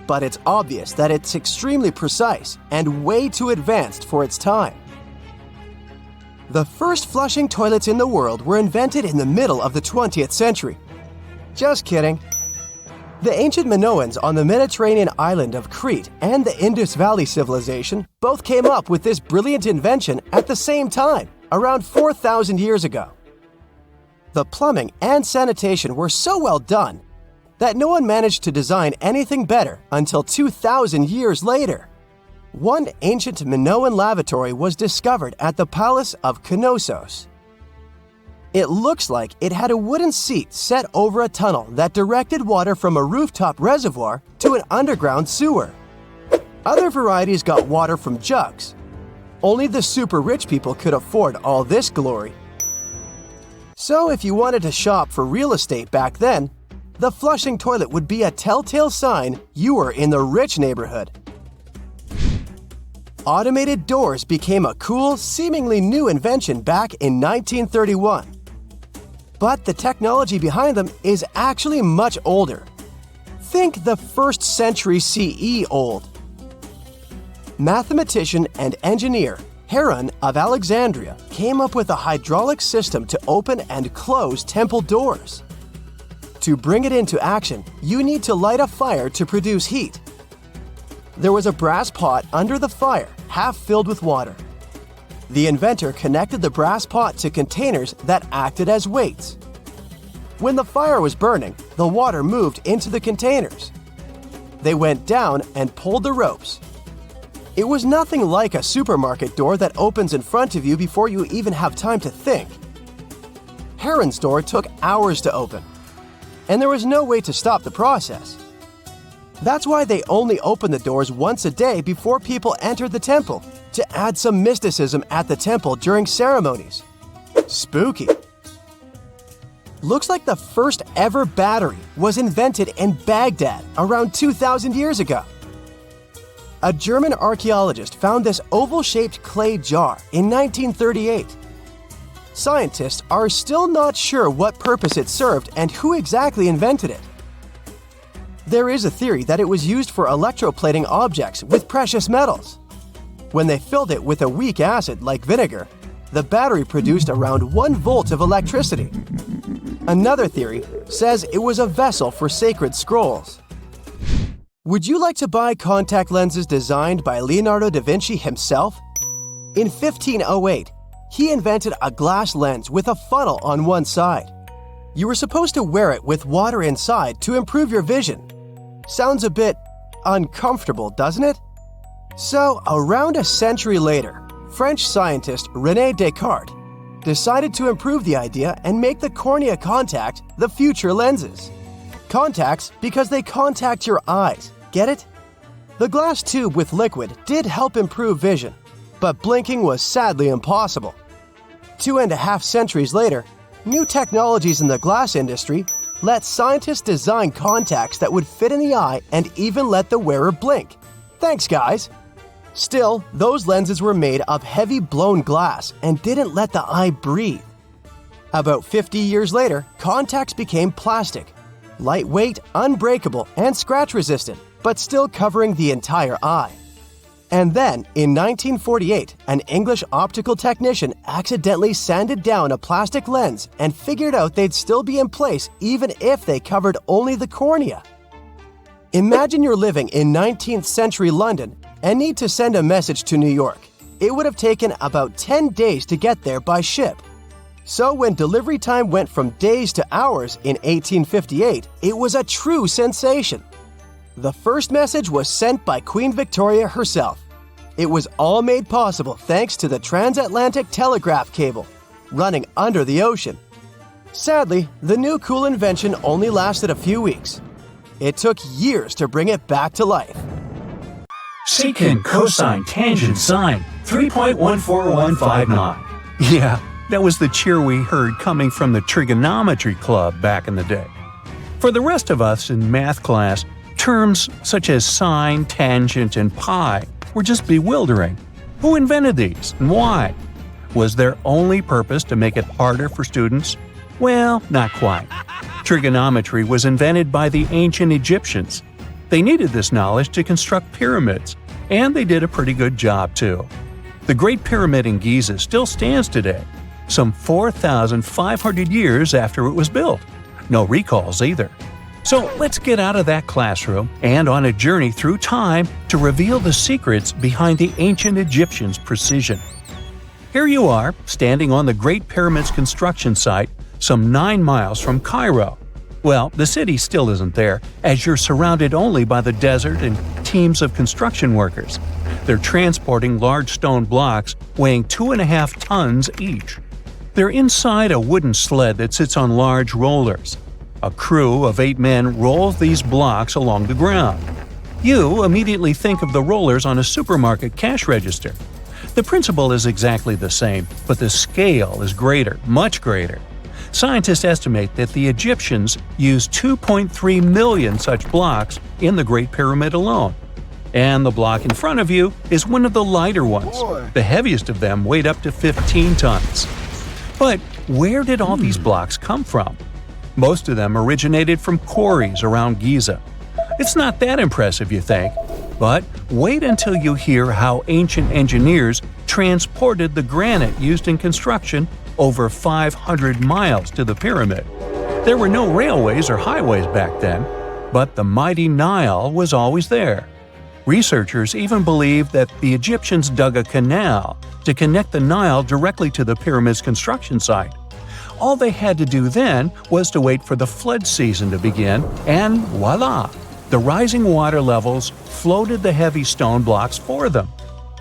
but it's obvious that it's extremely precise and way too advanced for its time. The first flushing toilets in the world were invented in the middle of the 20th century. Just kidding. The ancient Minoans on the Mediterranean island of Crete and the Indus Valley civilization both came up with this brilliant invention at the same time, around 4,000 years ago. The plumbing and sanitation were so well done that no one managed to design anything better until 2,000 years later. One ancient Minoan lavatory was discovered at the Palace of Knossos. It looks like it had a wooden seat set over a tunnel that directed water from a rooftop reservoir to an underground sewer. Other varieties got water from jugs. Only the super rich people could afford all this glory. So if you wanted to shop for real estate back then, the flushing toilet would be a telltale sign you were in the rich neighborhood. Automated doors became a cool, seemingly new invention back in 1931. But the technology behind them is actually much older. Think the 1st century CE old. Mathematician and engineer Heron of Alexandria came up with a hydraulic system to open and close temple doors. To bring it into action, you need to light a fire to produce heat. There was a brass pot under the fire, half filled with water. The inventor connected the brass pot to containers that acted as weights. When the fire was burning, the water moved into the containers. They went down and pulled the ropes. It was nothing like a supermarket door that opens in front of you before you even have time to think. Heron's door took hours to open, and there was no way to stop the process. That's why they only opened the doors once a day before people entered the temple, to add some mysticism at the temple during ceremonies. Spooky. looks like the first ever battery was invented in Baghdad around 2,000 years ago. A German archaeologist found this oval-shaped clay jar in 1938. Scientists are still not sure what purpose it served and who exactly invented it. There is a theory that it was used for electroplating objects with precious metals. When they filled it with a weak acid like vinegar, the battery produced around 1 volt of electricity. Another theory says it was a vessel for sacred scrolls. Would you like to buy contact lenses designed by Leonardo da Vinci himself? In 1508, he invented a glass lens with a funnel on one side. You were supposed to wear it with water inside to improve your vision. Sounds a bit uncomfortable, doesn't it? So, around a century later, French scientist René Descartes decided to improve the idea and make the cornea contact the future lenses. Contacts because they contact your eyes, get it? The glass tube with liquid did help improve vision, but blinking was sadly impossible. 2.5 centuries later, new technologies in the glass industry let scientists design contacts that would fit in the eye and even let the wearer blink. Thanks, guys! Still, those lenses were made of heavy blown glass and didn't let the eye breathe. About 50 years later, contacts became plastic, lightweight, unbreakable, and scratch-resistant, but still covering the entire eye. And then, in 1948, an English optical technician accidentally sanded down a plastic lens and figured out they'd still be in place even if they covered only the cornea. Imagine you're living in 19th century London and need to send a message to New York. It would have taken about 10 days to get there by ship. So when delivery time went from days to hours in 1858, it was a true sensation. The first message was sent by Queen Victoria herself. It was all made possible thanks to the transatlantic telegraph cable, running under the ocean. Sadly, the new cool invention only lasted a few weeks. It took years to bring it back to life. Secant, cosine, tangent, sine, 3.14159. Yeah, that was the cheer we heard coming from the trigonometry club back in the day. For the rest of us in math class, terms such as sine, tangent, and pi were just bewildering. Who invented these and why? Was their only purpose to make it harder for students? Well, not quite. Trigonometry was invented by the ancient Egyptians. They needed this knowledge to construct pyramids, and they did a pretty good job too. The Great Pyramid in Giza still stands today, some 4,500 years after it was built. No recalls either. So let's get out of that classroom and on a journey through time to reveal the secrets behind the ancient Egyptians' precision. Here you are, standing on the Great Pyramid's construction site, some 9 miles from Cairo. Well, the city still isn't there, as you're surrounded only by the desert and teams of construction workers. They're transporting large stone blocks weighing 2.5 tons each. They're inside a wooden sled that sits on large rollers. A crew of 8 men rolls these blocks along the ground. You immediately think of the rollers on a supermarket cash register. The principle is exactly the same, but the scale is greater, much greater. Scientists estimate that the Egyptians used 2.3 million such blocks in the Great Pyramid alone. And the block in front of you is one of the lighter ones. The heaviest of them weighed up to 15 tons. But where did all these blocks come from? Most of them originated from quarries around Giza. It's not that impressive, you think? But wait until you hear how ancient engineers transported the granite used in construction over 500 miles to the pyramid. There were no railways or highways back then, but the mighty Nile was always there. Researchers even believe that the Egyptians dug a canal to connect the Nile directly to the pyramid's construction site. All they had to do then was to wait for the flood season to begin, and voila! The rising water levels floated the heavy stone blocks for them.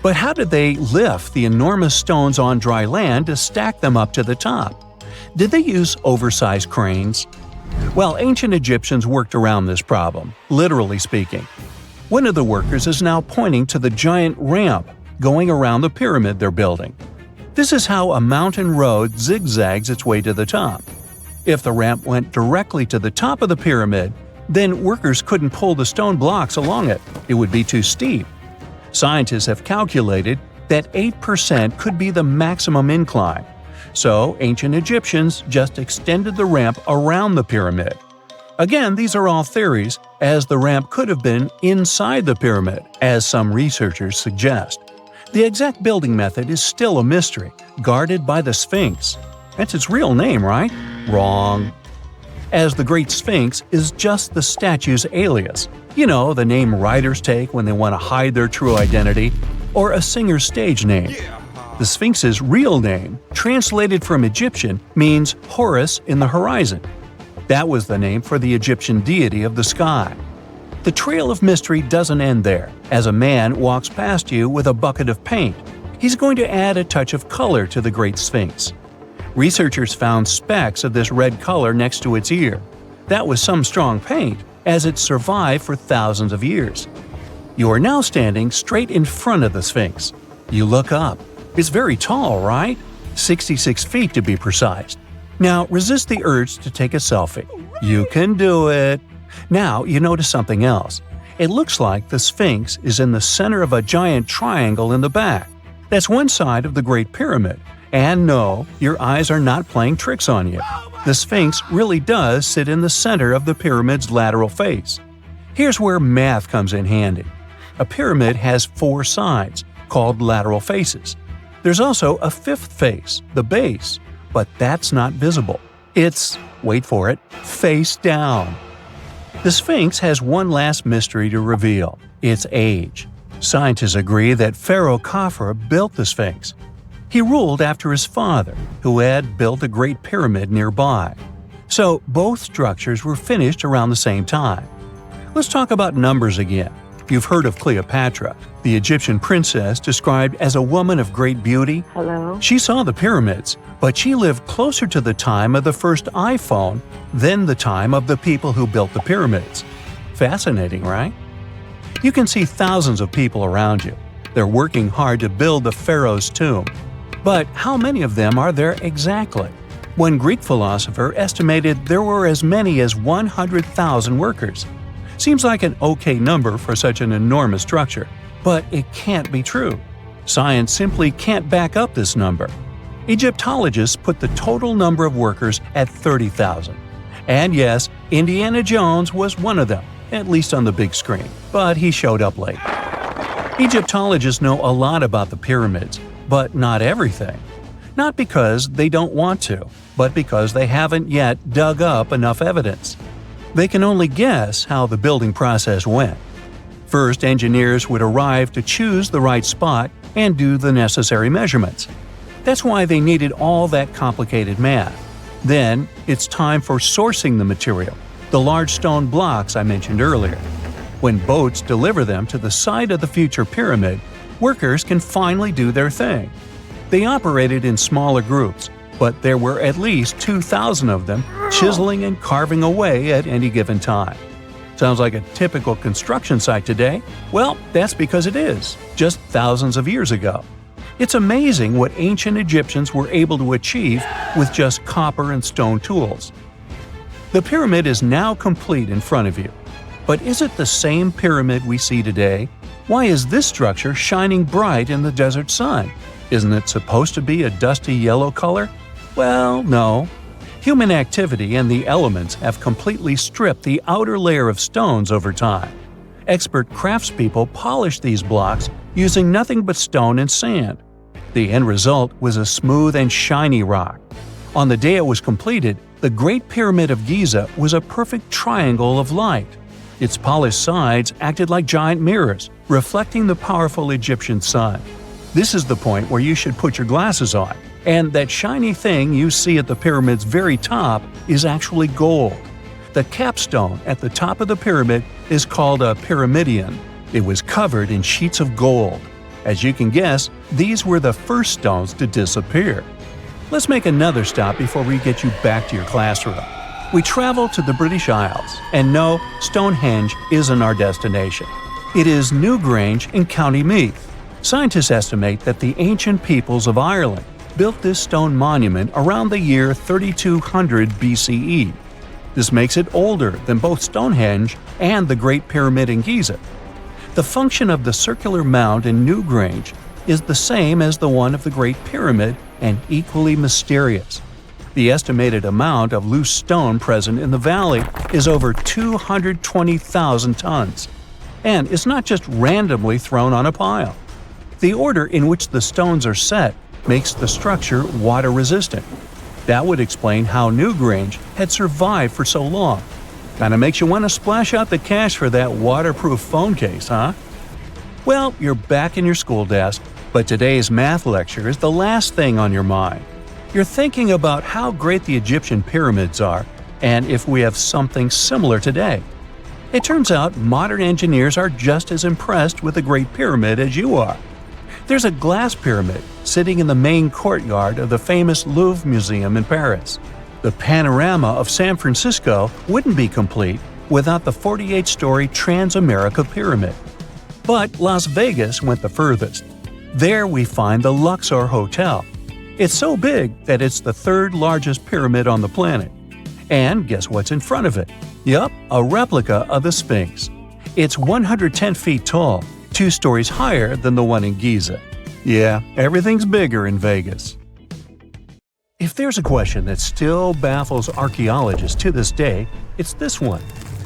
But how did they lift the enormous stones on dry land to stack them up to the top? Did they use oversized cranes? Well, ancient Egyptians worked around this problem, literally speaking. One of the workers is now pointing to the giant ramp going around the pyramid they're building. This is how a mountain road zigzags its way to the top. If the ramp went directly to the top of the pyramid, then workers couldn't pull the stone blocks along it. It would be too steep. Scientists have calculated that 8% could be the maximum incline. So ancient Egyptians just extended the ramp around the pyramid. Again, these are all theories, as the ramp could have been inside the pyramid, as some researchers suggest. The exact building method is still a mystery, guarded by the Sphinx. That's its real name, right? Wrong. As the Great Sphinx is just the statue's alias. You know, the name writers take when they want to hide their true identity, or a singer's stage name. The Sphinx's real name, translated from Egyptian, means Horus in the horizon. That was the name for the Egyptian deity of the sky. The trail of mystery doesn't end there. As a man walks past you with a bucket of paint, he's going to add a touch of color to the Great Sphinx. Researchers found specks of this red color next to its ear. That was some strong paint, as it survived for thousands of years. You are now standing straight in front of the Sphinx. You look up. It's very tall, right? 66 feet to be precise. Now resist the urge to take a selfie. You can do it. Now you notice something else. It looks like the Sphinx is in the center of a giant triangle in the back. That's one side of the Great Pyramid. And no, your eyes are not playing tricks on you. The Sphinx really does sit in the center of the pyramid's lateral face. Here's where math comes in handy. A pyramid has 4 sides, called lateral faces. There's also a 5th face, the base, but that's not visible. It's, wait for it, face down. The Sphinx has one last mystery to reveal: its age. Scientists agree that Pharaoh Khafre built the Sphinx. He ruled after his father, who had built a great pyramid nearby. So both structures were finished around the same time. Let's talk about numbers again. You've heard of Cleopatra, the Egyptian princess described as a woman of great beauty. Hello? She saw the pyramids, but she lived closer to the time of the first iPhone than the time of the people who built the pyramids. Fascinating, right? You can see thousands of people around you. They're working hard to build the pharaoh's tomb. But how many of them are there exactly? One Greek philosopher estimated there were as many as 100,000 workers. Seems like an okay number for such an enormous structure, but it can't be true. Science simply can't back up this number. Egyptologists put the total number of workers at 30,000. And yes, Indiana Jones was one of them, at least on the big screen, but he showed up late. Egyptologists know a lot about the pyramids, but not everything. Not because they don't want to, but because they haven't yet dug up enough evidence. They can only guess how the building process went. First, engineers would arrive to choose the right spot and do the necessary measurements. That's why they needed all that complicated math. Then, it's time for sourcing the material, the large stone blocks I mentioned earlier. When boats deliver them to the site of the future pyramid, workers can finally do their thing. They operated in smaller groups, but there were at least 2,000 of them chiseling and carving away at any given time. Sounds like a typical construction site today? Well, that's because it is, just thousands of years ago. It's amazing what ancient Egyptians were able to achieve with just copper and stone tools. The pyramid is now complete in front of you. But is it the same pyramid we see today? Why is this structure shining bright in the desert sun? Isn't it supposed to be a dusty yellow color? Well, no. Human activity and the elements have completely stripped the outer layer of stones over time. Expert craftspeople polished these blocks using nothing but stone and sand. The end result was a smooth and shiny rock. On the day it was completed, the Great Pyramid of Giza was a perfect triangle of light. Its polished sides acted like giant mirrors, reflecting the powerful Egyptian sun. This is the point where you should put your glasses on, and that shiny thing you see at the pyramid's very top is actually gold. The capstone at the top of the pyramid is called a pyramidion. It was covered in sheets of gold. As you can guess, these were the first stones to disappear. Let's make another stop before we get you back to your classroom. We travel to the British Isles, and no, Stonehenge isn't our destination. It is Newgrange in County Meath. Scientists estimate that the ancient peoples of Ireland built this stone monument around the year 3200 BCE. This makes it older than both Stonehenge and the Great Pyramid in Giza. The function of the circular mound in Newgrange is the same as the one of the Great Pyramid and equally mysterious. The estimated amount of loose stone present in the valley is over 220,000 tons. And it's not just randomly thrown on a pile. The order in which the stones are set makes the structure water-resistant. That would explain how Newgrange had survived for so long. Kinda makes you want to splash out the cash for that waterproof phone case, huh? Well, you're back in your school desk, but today's math lecture is the last thing on your mind. You're thinking about how great the Egyptian pyramids are, and if we have something similar today. It turns out modern engineers are just as impressed with the Great Pyramid as you are. There's a glass pyramid sitting in the main courtyard of the famous Louvre Museum in Paris. The panorama of San Francisco wouldn't be complete without the 48-story Trans-America Pyramid. But Las Vegas went the furthest. There we find the Luxor Hotel. It's so big that it's the third largest pyramid on the planet. And guess what's in front of it? Yup, a replica of the Sphinx. It's 110 feet tall, 2 stories higher than the one in Giza. Yeah, everything's bigger in Vegas. If there's a question that still baffles archaeologists to this day, it's this one.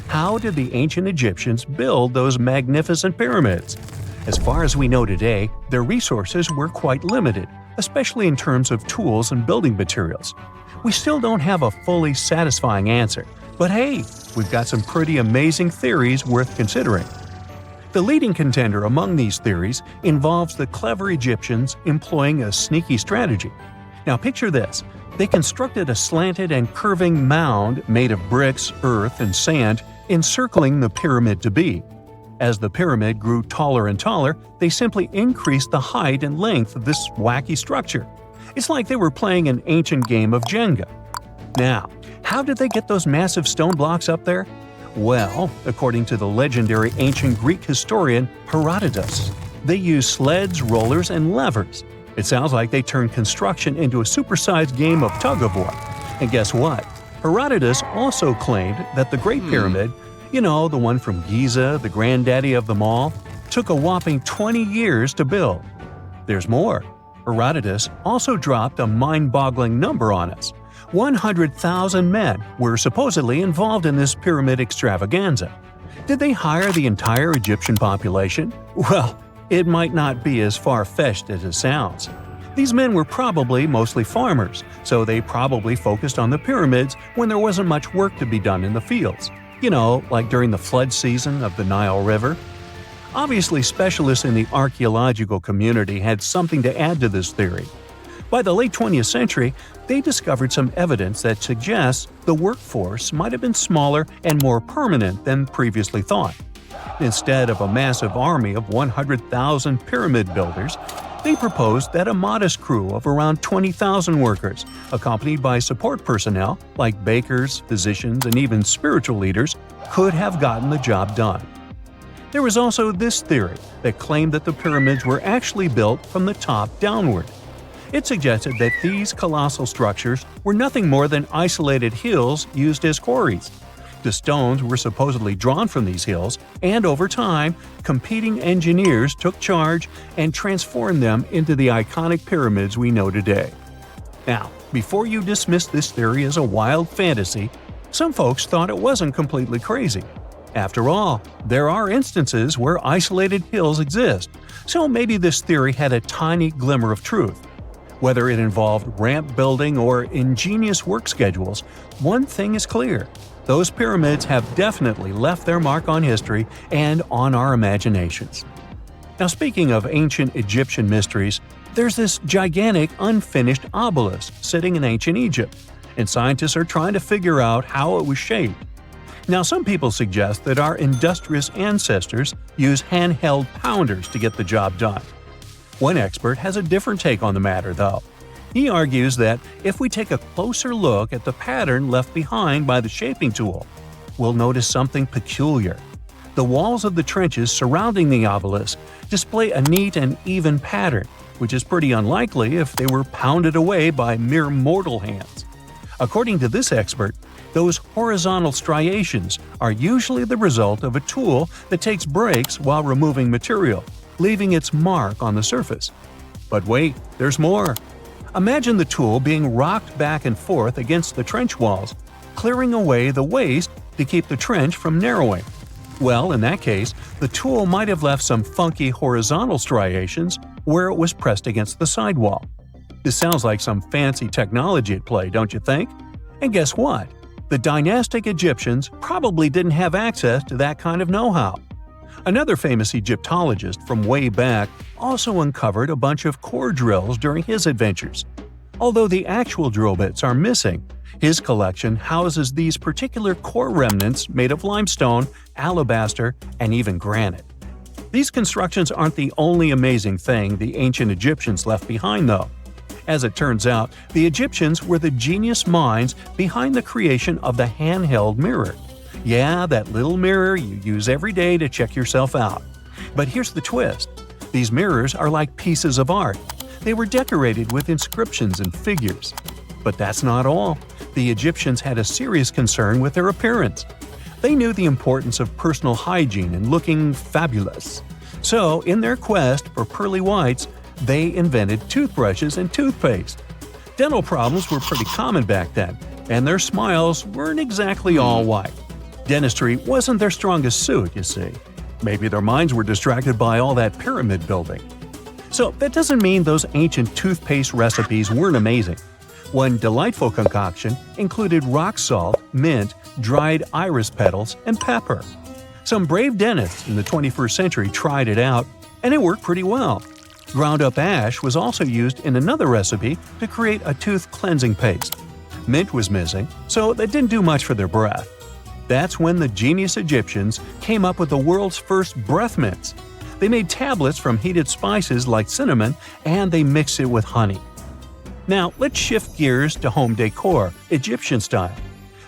How did the ancient Egyptians build those magnificent pyramids? As far as we know today, their resources were quite limited, especially in terms of tools and building materials. We still don't have a fully satisfying answer, but hey, we've got some pretty amazing theories worth considering. The leading contender among these theories involves the clever Egyptians employing a sneaky strategy. Now picture this. They constructed a slanted and curving mound made of bricks, earth, and sand encircling the pyramid to be. As the pyramid grew taller and taller, they simply increased the height and length of this wacky structure. It's like they were playing an ancient game of Jenga. Now, how did they get those massive stone blocks up there? Well, according to the legendary ancient Greek historian Herodotus, they used sleds, rollers, and levers. It sounds like they turned construction into a supersized game of tug-of-war. And guess what? Herodotus also claimed that the Great Pyramid, the one from Giza, the granddaddy of them all, took a whopping 20 years to build. There's more. Herodotus also dropped a mind-boggling number on us. 100,000 men were supposedly involved in this pyramid extravaganza. Did they hire the entire Egyptian population? Well, it might not be as far-fetched as it sounds. These men were probably mostly farmers, so they probably focused on the pyramids when there wasn't much work to be done in the fields. Like during the flood season of the Nile River. Obviously, specialists in the archaeological community had something to add to this theory. By the late 20th century, they discovered some evidence that suggests the workforce might have been smaller and more permanent than previously thought. Instead of a massive army of 100,000 pyramid builders, they proposed that a modest crew of around 20,000 workers, accompanied by support personnel like bakers, physicians, and even spiritual leaders, could have gotten the job done. There was also this theory that claimed that the pyramids were actually built from the top downward. It suggested that these colossal structures were nothing more than isolated hills used as quarries. The stones were supposedly drawn from these hills, and over time, competing engineers took charge and transformed them into the iconic pyramids we know today. Now, before you dismiss this theory as a wild fantasy, some folks thought it wasn't completely crazy. After all, there are instances where isolated hills exist, so maybe this theory had a tiny glimmer of truth. Whether it involved ramp building or ingenious work schedules, one thing is clear. Those pyramids have definitely left their mark on history and on our imaginations. Now, speaking of ancient Egyptian mysteries, there's this gigantic unfinished obelisk sitting in ancient Egypt, and scientists are trying to figure out how it was shaped. Now, some people suggest that our industrious ancestors used handheld pounders to get the job done. One expert has a different take on the matter, though. He argues that if we take a closer look at the pattern left behind by the shaping tool, we'll notice something peculiar. The walls of the trenches surrounding the obelisk display a neat and even pattern. which is pretty unlikely if they were pounded away by mere mortal hands. According to this expert, those horizontal striations are usually the result of a tool that takes breaks while removing material, leaving its mark on the surface. But wait, there's more. Imagine the tool being rocked back and forth against the trench walls, clearing away the waste to keep the trench from narrowing. Well, in that case, the tool might have left some funky horizontal striations where it was pressed against the sidewall. This sounds like some fancy technology at play, don't you think? And guess what? The dynastic Egyptians probably didn't have access to that kind of know-how. Another famous Egyptologist from way back also uncovered a bunch of core drills during his adventures. Although the actual drill bits are missing, his collection houses these particular core remnants made of limestone, alabaster, and even granite. These constructions aren't the only amazing thing the ancient Egyptians left behind, though. As it turns out, the Egyptians were the genius minds behind the creation of the handheld mirror. Yeah, that little mirror you use every day to check yourself out. But here's the twist. These mirrors are like pieces of art. They were decorated with inscriptions and figures. But that's not all. The Egyptians had a serious concern with their appearance. They knew the importance of personal hygiene and looking fabulous. So, in their quest for pearly whites, they invented toothbrushes and toothpaste. Dental problems were pretty common back then, and their smiles weren't exactly all white. Dentistry wasn't their strongest suit, you see. Maybe their minds were distracted by all that pyramid building. So that doesn't mean those ancient toothpaste recipes weren't amazing. One delightful concoction included rock salt, mint, dried iris petals, and pepper. Some brave dentists in the 21st century tried it out, and it worked pretty well. Ground-up ash was also used in another recipe to create a tooth cleansing paste. Mint was missing, so that didn't do much for their breath. That's when the genius Egyptians came up with the world's first breath mints. They made tablets from heated spices like cinnamon, and they mixed it with honey. Now, let's shift gears to home decor, Egyptian style.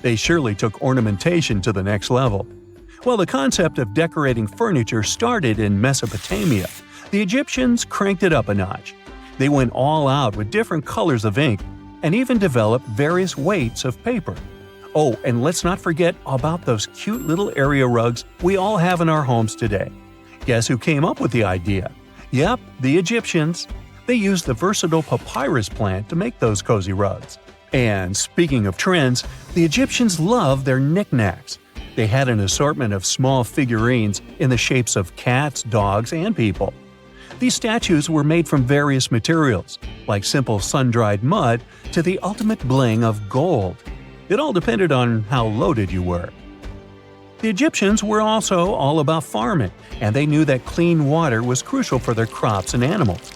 They surely took ornamentation to the next level. While the concept of decorating furniture started in Mesopotamia, the Egyptians cranked it up a notch. They went all out with different colors of ink and even developed various weights of paper. Oh, and let's not forget about those cute little area rugs we all have in our homes today. Guess who came up with the idea? Yep, the Egyptians. They used the versatile papyrus plant to make those cozy rugs. And speaking of trends, the Egyptians loved their knickknacks. They had an assortment of small figurines in the shapes of cats, dogs, and people. These statues were made from various materials, like simple sun-dried mud to the ultimate bling of gold. It all depended on how loaded you were. The Egyptians were also all about farming, and they knew that clean water was crucial for their crops and animals.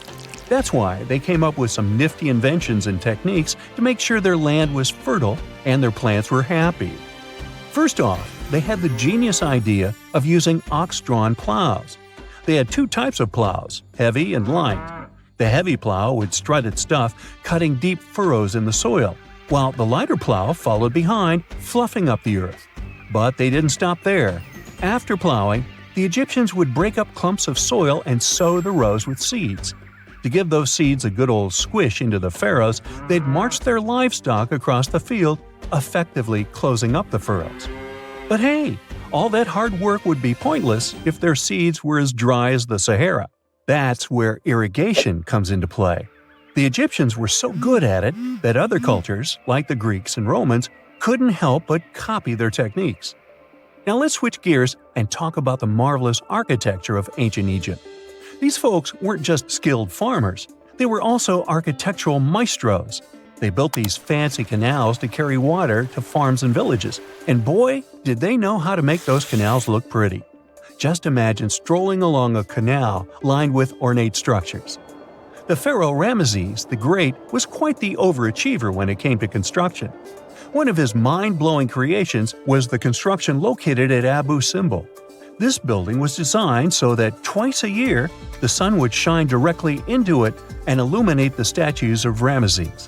That's why they came up with some nifty inventions and techniques to make sure their land was fertile and their plants were happy. First off, they had the genius idea of using ox-drawn plows. They had two types of plows, heavy and light. The heavy plow would strut its stuff, cutting deep furrows in the soil, while the lighter plow followed behind, fluffing up the earth. But they didn't stop there. After plowing, the Egyptians would break up clumps of soil and sow the rows with seeds. To give those seeds a good old squish into the furrows, they'd march their livestock across the field, effectively closing up the furrows. But hey, all that hard work would be pointless if their seeds were as dry as the Sahara. That's where irrigation comes into play. The Egyptians were so good at it that other cultures, like the Greeks and Romans, couldn't help but copy their techniques. Now let's switch gears and talk about the marvelous architecture of ancient Egypt. These folks weren't just skilled farmers, they were also architectural maestros. They built these fancy canals to carry water to farms and villages, and boy, did they know how to make those canals look pretty. Just imagine strolling along a canal lined with ornate structures. The pharaoh Ramesses the Great was quite the overachiever when it came to construction. One of his mind-blowing creations was the construction located at Abu Simbel. This building was designed so that twice a year, the sun would shine directly into it and illuminate the statues of Ramesses.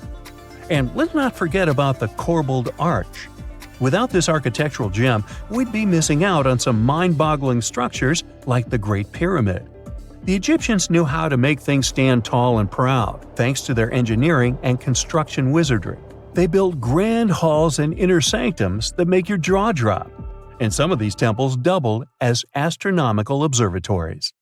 And let's not forget about the corbelled arch. Without this architectural gem, we'd be missing out on some mind-boggling structures like the Great Pyramid. The Egyptians knew how to make things stand tall and proud, thanks to their engineering and construction wizardry. They built grand halls and inner sanctums that make your jaw drop, and some of these temples doubled as astronomical observatories.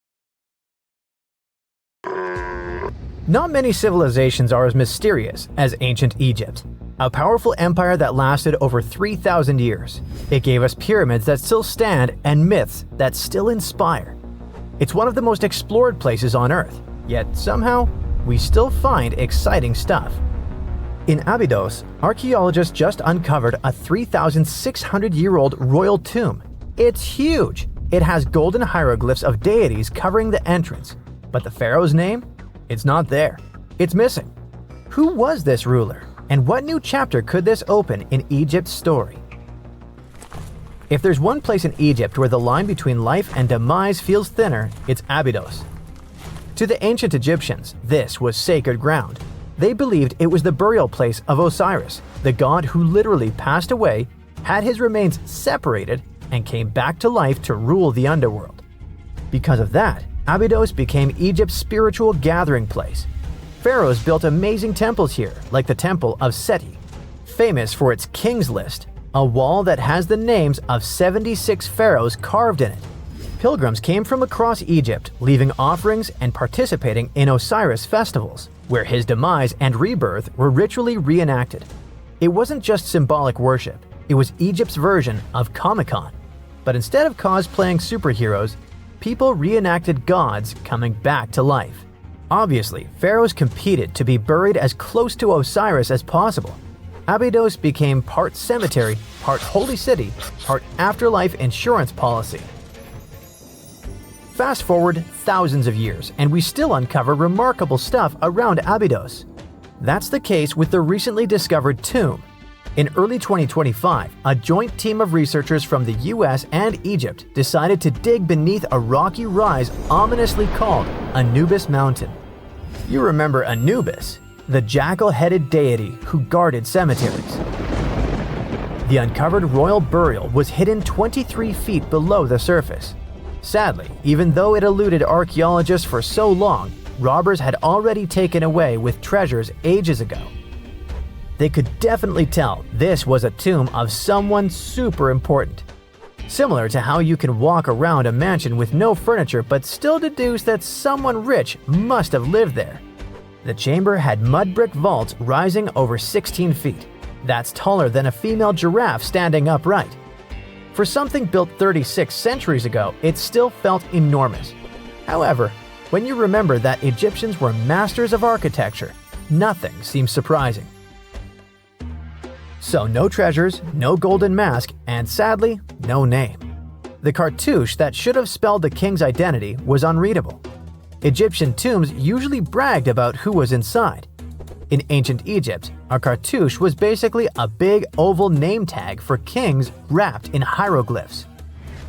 Not many civilizations are as mysterious as ancient Egypt, a powerful empire that lasted over 3,000 years. It gave us pyramids that still stand and myths that still inspire. It's one of the most explored places on Earth, yet somehow, we still find exciting stuff. In Abydos, archaeologists just uncovered a 3,600-year-old royal tomb. It's huge! It has golden hieroglyphs of deities covering the entrance, but the pharaoh's name? It's not there. It's missing. Who was this ruler, and what new chapter could this open in Egypt's story? If there's one place in Egypt where the line between life and demise feels thinner, it's Abydos. To the ancient Egyptians, this was sacred ground. They believed it was the burial place of Osiris, the god who literally passed away, had his remains separated, and came back to life to rule the underworld. Because of that, Abydos became Egypt's spiritual gathering place. Pharaohs built amazing temples here, like the Temple of Seti, famous for its King's List, a wall that has the names of 76 pharaohs carved in it. Pilgrims came from across Egypt, leaving offerings and participating in Osiris festivals, where his demise and rebirth were ritually reenacted. It wasn't just symbolic worship, it was Egypt's version of Comic-Con. But instead of cosplaying superheroes, people reenacted gods coming back to life. Obviously, pharaohs competed to be buried as close to Osiris as possible. Abydos became part cemetery, part holy city, part afterlife insurance policy. Fast forward thousands of years, and we still uncover remarkable stuff around Abydos. That's the case with the recently discovered tomb. In early 2025, a joint team of researchers from the US and Egypt decided to dig beneath a rocky rise ominously called Anubis Mountain. You remember Anubis, the jackal-headed deity who guarded cemeteries. The uncovered royal burial was hidden 23 feet below the surface. Sadly, even though it eluded archaeologists for so long, robbers had already taken away with treasures ages ago. They could definitely tell this was a tomb of someone super important. Similar to how you can walk around a mansion with no furniture but still deduce that someone rich must have lived there. The chamber had mud brick vaults rising over 16 feet. That's taller than a female giraffe standing upright. For something built 36 centuries ago, it still felt enormous. However, when you remember that Egyptians were masters of architecture, nothing seems surprising. So no treasures, no golden mask, and sadly, no name. The cartouche that should have spelled the king's identity was unreadable. Egyptian tombs usually bragged about who was inside. In ancient Egypt, a cartouche was basically a big oval name tag for kings wrapped in hieroglyphs.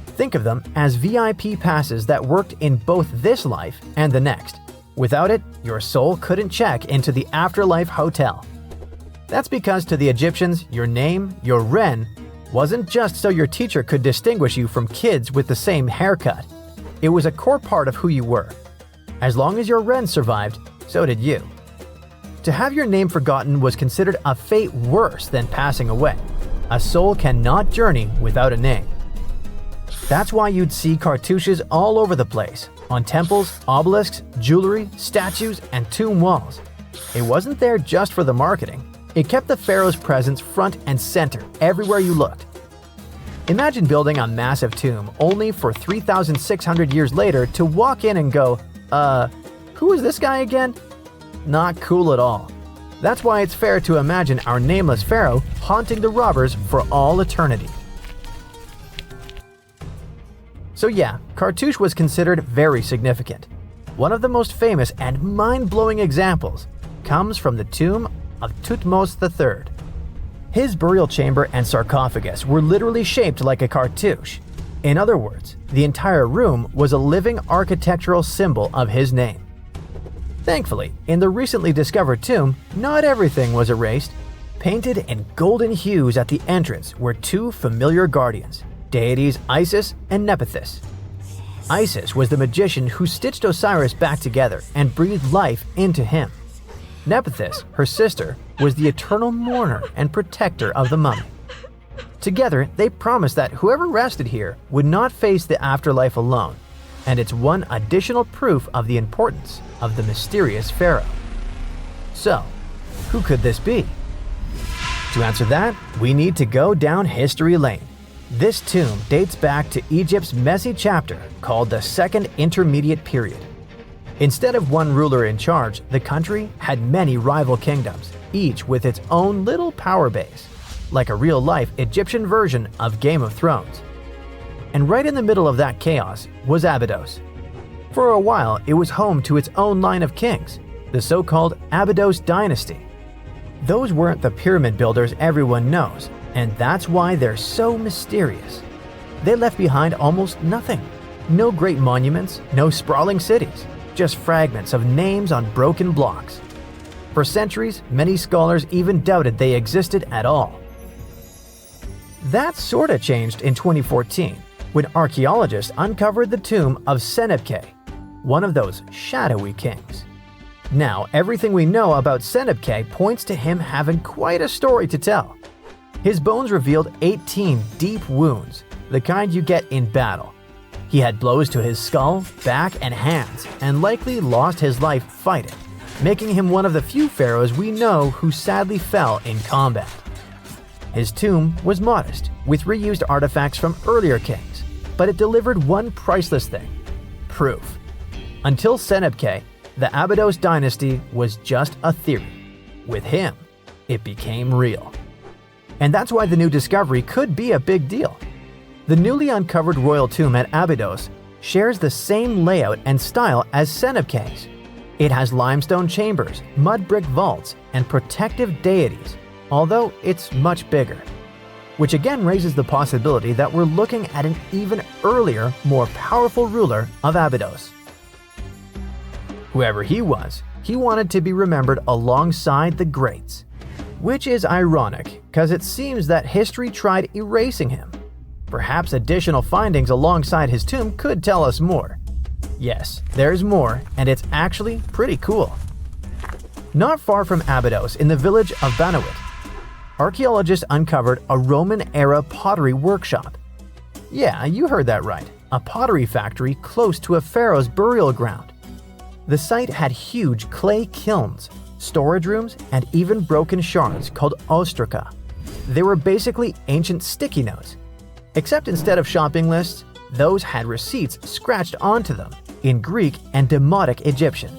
Think of them as VIP passes that worked in both this life and the next. Without it, your soul couldn't check into the afterlife hotel. That's because to the Egyptians, your name, your Ren, wasn't just so your teacher could distinguish you from kids with the same haircut. It was a core part of who you were. As long as your Ren survived, so did you. To have your name forgotten was considered a fate worse than passing away. A soul cannot journey without a name. That's why you'd see cartouches all over the place, on temples, obelisks, jewelry, statues, and tomb walls. It wasn't there just for the marketing. It kept the pharaoh's presence front and center everywhere you looked. Imagine building a massive tomb only for 3,600 years later to walk in and go, who is this guy again? Not cool at all. That's why it's fair to imagine our nameless pharaoh haunting the robbers for all eternity. So yeah, cartouche was considered very significant. One of the most famous and mind-blowing examples comes from the tomb of Thutmose III. His burial chamber and sarcophagus were literally shaped like a cartouche. In other words, the entire room was a living architectural symbol of his name. Thankfully, in the recently discovered tomb, not everything was erased. Painted in golden hues at the entrance were two familiar guardians, deities Isis and Nephthys. Isis was the magician who stitched Osiris back together and breathed life into him. Nephthys, her sister, was the eternal mourner and protector of the mummy. Together, they promised that whoever rested here would not face the afterlife alone, and it's one additional proof of the importance of the mysterious pharaoh. So, who could this be? To answer that, we need to go down history lane. This tomb dates back to Egypt's messy chapter called the Second Intermediate Period. Instead of one ruler in charge, the country had many rival kingdoms, each with its own little power base, like a real-life Egyptian version of Game of Thrones. And right in the middle of that chaos was Abydos. For a while, it was home to its own line of kings, the so-called Abydos dynasty. Those weren't the pyramid builders everyone knows, and that's why they're so mysterious. They left behind almost nothing. No great monuments, no sprawling cities, just fragments of names on broken blocks. For centuries, many scholars even doubted they existed at all. That sorta changed in 2014, when archaeologists uncovered the tomb of Senebkay, one of those shadowy kings. Now, everything we know about Senebkay points to him having quite a story to tell. His bones revealed 18 deep wounds, the kind you get in battle. He had blows to his skull, back, and hands, and likely lost his life fighting, making him one of the few pharaohs we know who sadly fell in combat. His tomb was modest, with reused artifacts from earlier kings, but it delivered one priceless thing: proof. Until Senebkay, the Abydos dynasty was just a theory. With him, it became real. And that's why the new discovery could be a big deal. The newly uncovered royal tomb at Abydos shares the same layout and style as Senebkay's. It has limestone chambers, mud brick vaults, and protective deities, although it's much bigger. Which again raises the possibility that we're looking at an even earlier, more powerful ruler of Abydos. Whoever he was, he wanted to be remembered alongside the greats. Which is ironic, because it seems that history tried erasing him. Perhaps additional findings alongside his tomb could tell us more. Yes, there's more, and it's actually pretty cool. Not far from Abydos, in the village of Banawit, archaeologists uncovered a Roman-era pottery workshop. Yeah, you heard that right, a pottery factory close to a pharaoh's burial ground. The site had huge clay kilns, storage rooms, and even broken shards called ostraca. They were basically ancient sticky notes. Except instead of shopping lists, those had receipts scratched onto them in Greek and Demotic Egyptian.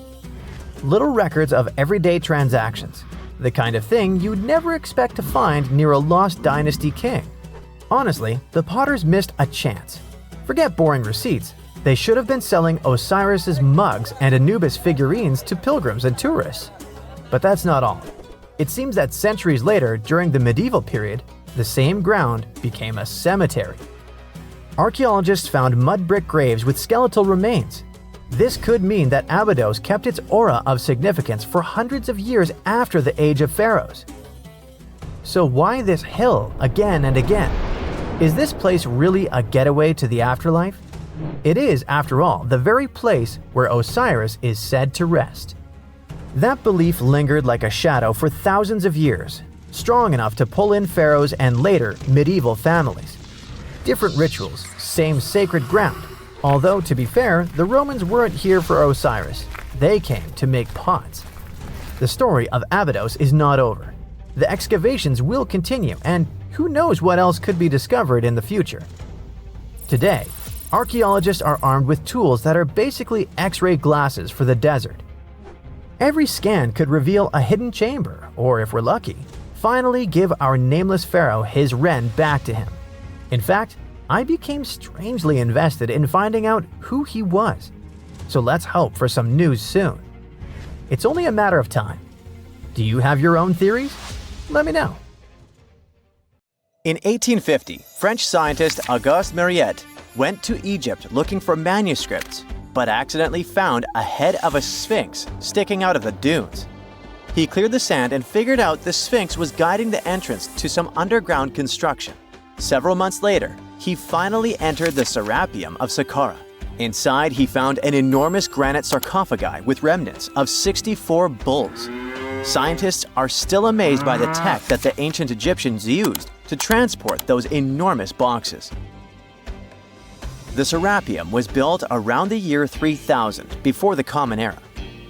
Little records of everyday transactions, the kind of thing you'd never expect to find near a lost dynasty king. Honestly, the potters missed a chance. Forget boring receipts. They should have been selling Osiris's mugs and Anubis figurines to pilgrims and tourists. But that's not all. It seems that centuries later, during the medieval period, the same ground became a cemetery. Archaeologists found mud brick graves with skeletal remains. This could mean that Abydos kept its aura of significance for hundreds of years after the age of pharaohs. So why this hill again and again? Is this place really a getaway to the afterlife? It is, after all, the very place where Osiris is said to rest. That belief lingered like a shadow for thousands of years, strong enough to pull in pharaohs and later medieval families. Different rituals, same sacred ground. Although, to be fair, the Romans weren't here for Osiris. They came to make pots. The story of Abydos is not over. The excavations will continue, and who knows what else could be discovered in the future. Today, archaeologists are armed with tools that are basically X-ray glasses for the desert. Every scan could reveal a hidden chamber, or if we're lucky, finally give our nameless pharaoh his wren back to him. In fact, I became strangely invested in finding out who he was. So let's hope for some news soon. It's only a matter of time. Do you have your own theories? Let me know. In 1850, French scientist Auguste Mariette went to Egypt looking for manuscripts, but accidentally found a head of a sphinx sticking out of the dunes. He cleared the sand and figured out the sphinx was guiding the entrance to some underground construction. Several months later, he finally entered the Serapeum of Saqqara. Inside, he found an enormous granite sarcophagi with remnants of 64 bulls. Scientists are still amazed by the tech that the ancient Egyptians used to transport those enormous boxes. The Serapeum was built around the year 3000 before the Common Era.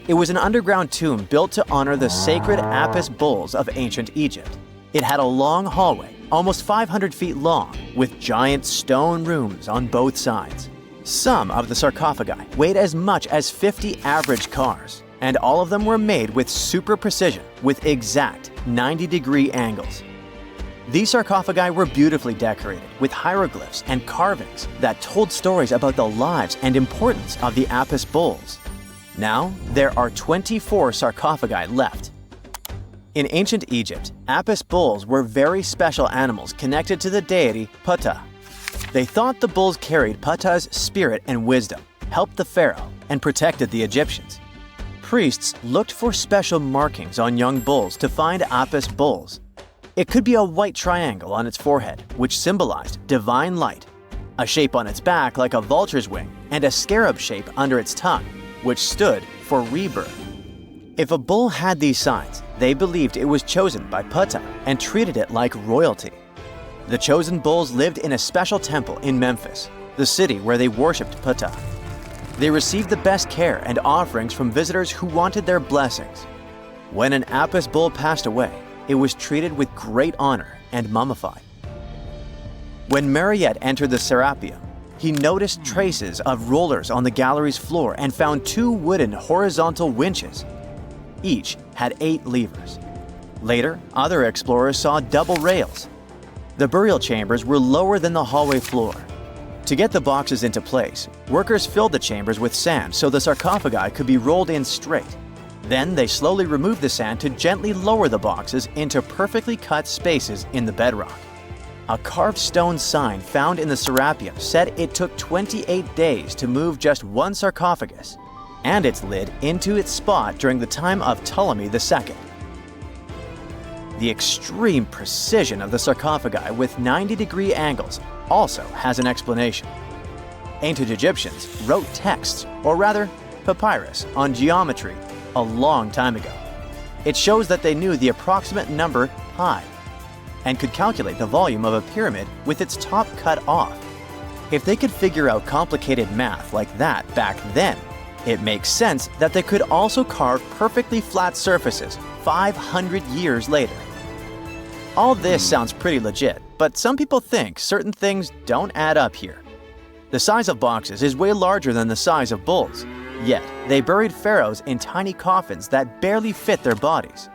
It was an underground tomb built to honor the sacred Apis bulls of ancient Egypt. It had a long hallway, almost 500 feet long, with giant stone rooms on both sides. Some of the sarcophagi weighed as much as 50 average cars, and all of them were made with super precision with exact 90-degree angles. These sarcophagi were beautifully decorated with hieroglyphs and carvings that told stories about the lives and importance of the Apis bulls. Now, there are 24 sarcophagi left. In ancient Egypt, Apis bulls were very special animals connected to the deity Ptah. They thought the bulls carried Ptah's spirit and wisdom, helped the pharaoh, and protected the Egyptians. Priests looked for special markings on young bulls to find Apis bulls. It could be a white triangle on its forehead, which symbolized divine light, a shape on its back like a vulture's wing, and a scarab shape under its tongue, which stood for rebirth. If a bull had these signs, they believed it was chosen by Ptah and treated it like royalty. The chosen bulls lived in a special temple in Memphis, the city where they worshipped Ptah. They received the best care and offerings from visitors who wanted their blessings. When an Apis bull passed away, it was treated with great honor and mummified. When Mariette entered the Serapeum, he noticed traces of rollers on the gallery's floor and found 2 wooden horizontal winches. Each had 8 levers. Later, other explorers saw double rails. The burial chambers were lower than the hallway floor. To get the boxes into place, workers filled the chambers with sand so the sarcophagi could be rolled in straight. Then they slowly removed the sand to gently lower the boxes into perfectly cut spaces in the bedrock. A carved stone sign found in the Serapeum said it took 28 days to move just one sarcophagus and its lid into its spot during the time of Ptolemy II. The extreme precision of the sarcophagi with 90-degree angles also has an explanation. Ancient Egyptians wrote texts, or rather, papyrus, on geometry a long time ago. It shows that they knew the approximate number pi and could calculate the volume of a pyramid with its top cut off. If they could figure out complicated math like that back then, it makes sense that they could also carve perfectly flat surfaces 500 years later. All this sounds pretty legit, but some people think certain things don't add up here. The size of boxes is way larger than the size of bulls, yet they buried pharaohs in tiny coffins that barely fit their bodies.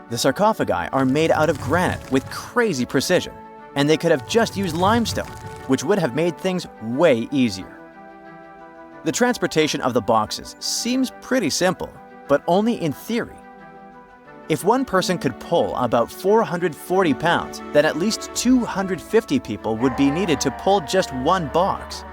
The sarcophagi are made out of granite with crazy precision, and they could have just used limestone, which would have made things way easier. The transportation of the boxes seems pretty simple, but only in theory. If one person could pull about 440 pounds, then at least 250 people would be needed to pull just one box.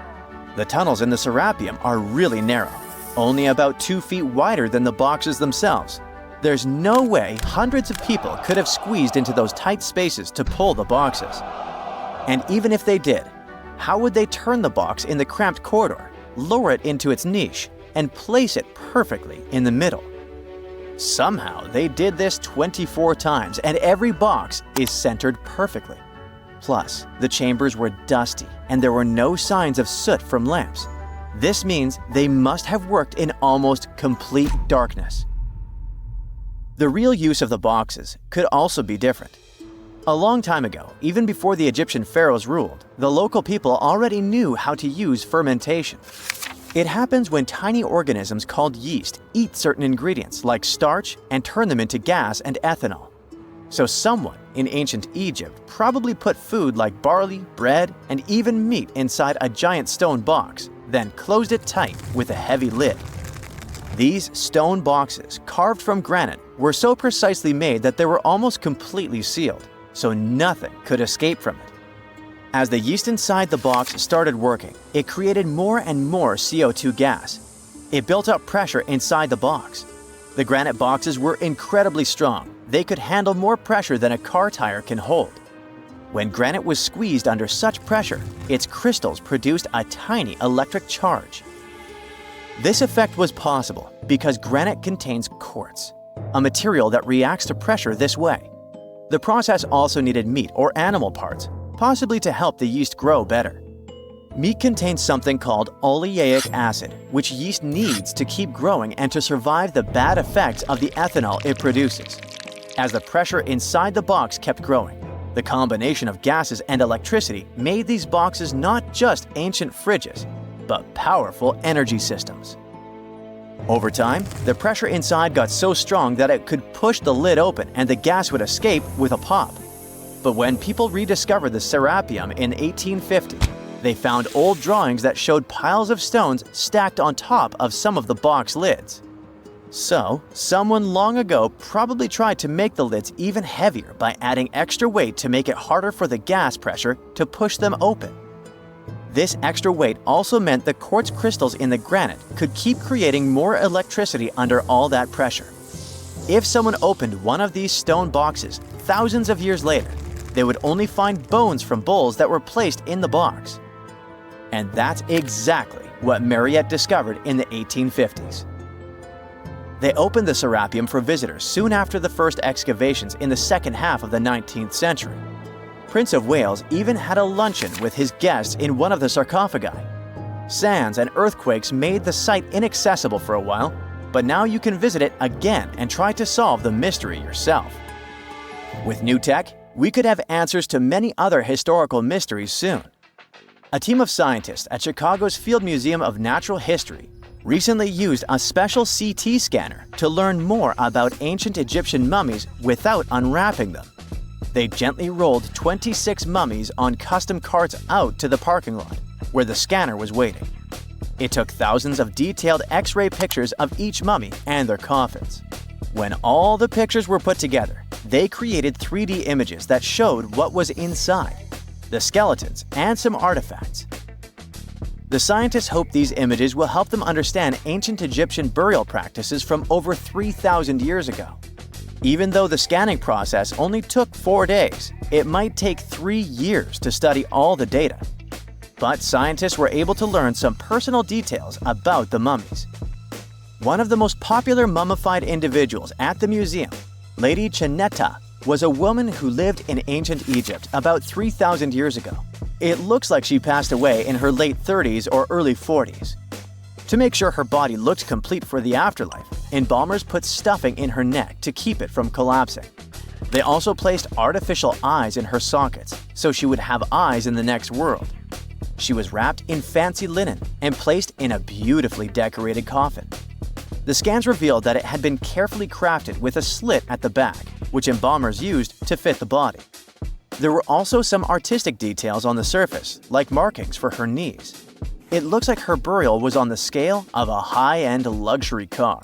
The tunnels in the Serapeum are really narrow, only about 2 feet wider than the boxes themselves. There's no way hundreds of people could have squeezed into those tight spaces to pull the boxes. And even if they did, how would they turn the box in the cramped corridor, lower it into its niche, and place it perfectly in the middle? Somehow, they did this 24 times, and every box is centered perfectly. Plus, the chambers were dusty, and there were no signs of soot from lamps. This means they must have worked in almost complete darkness. The real use of the boxes could also be different. A long time ago, even before the Egyptian pharaohs ruled, the local people already knew how to use fermentation. It happens when tiny organisms called yeast eat certain ingredients like starch and turn them into gas and ethanol. So someone in ancient Egypt probably put food like barley, bread, and even meat inside a giant stone box, then closed it tight with a heavy lid. These stone boxes, carved from granite, were so precisely made that they were almost completely sealed, so nothing could escape from it. As the yeast inside the box started working, it created more and more CO2 gas. It built up pressure inside the box. The granite boxes were incredibly strong. They could handle more pressure than a car tire can hold. When granite was squeezed under such pressure, its crystals produced a tiny electric charge. This effect was possible because granite contains quartz, a material that reacts to pressure this way. The process also needed meat or animal parts, possibly to help the yeast grow better. Meat contains something called oleic acid, which yeast needs to keep growing and to survive the bad effects of the ethanol it produces. As the pressure inside the box kept growing, the combination of gases and electricity made these boxes not just ancient fridges, but powerful energy systems. Over time, the pressure inside got so strong that it could push the lid open and the gas would escape with a pop. But when people rediscovered the serapeum in 1850, they found old drawings that showed piles of stones stacked on top of some of the box lids. So, someone long ago probably tried to make the lids even heavier by adding extra weight to make it harder for the gas pressure to push them open. This extra weight also meant the quartz crystals in the granite could keep creating more electricity under all that pressure. If someone opened one of these stone boxes thousands of years later, they would only find bones from bowls that were placed in the box. And that's exactly what Mariette discovered in the 1850s. They opened the serapeum for visitors soon after the first excavations in the second half of the 19th century. Prince of Wales even had a luncheon with his guests in one of the sarcophagi. Sands and earthquakes made the site inaccessible for a while, but now you can visit it again and try to solve the mystery yourself. With new tech, we could have answers to many other historical mysteries soon. A team of scientists at Chicago's Field Museum of Natural History recently used a special CT scanner to learn more about ancient Egyptian mummies without unwrapping them. They gently rolled 26 mummies on custom carts out to the parking lot, where the scanner was waiting. It took thousands of detailed X-ray pictures of each mummy and their coffins. When all the pictures were put together, they created 3D images that showed what was inside, the skeletons, and some artifacts. The scientists hope these images will help them understand ancient Egyptian burial practices from over 3,000 years ago. Even though the scanning process only took 4 days, it might take 3 years to study all the data. But scientists were able to learn some personal details about the mummies. One of the most popular mummified individuals at the museum, Lady Chineta, was a woman who lived in ancient Egypt about 3,000 years ago. It looks like she passed away in her late 30s or early 40s. To make sure her body looked complete for the afterlife, embalmers put stuffing in her neck to keep it from collapsing. They also placed artificial eyes in her sockets, so she would have eyes in the next world. She was wrapped in fancy linen and placed in a beautifully decorated coffin. The scans revealed that it had been carefully crafted with a slit at the back, which embalmers used to fit the body. There were also some artistic details on the surface, like markings for her knees. It looks like her burial was on the scale of a high-end luxury car.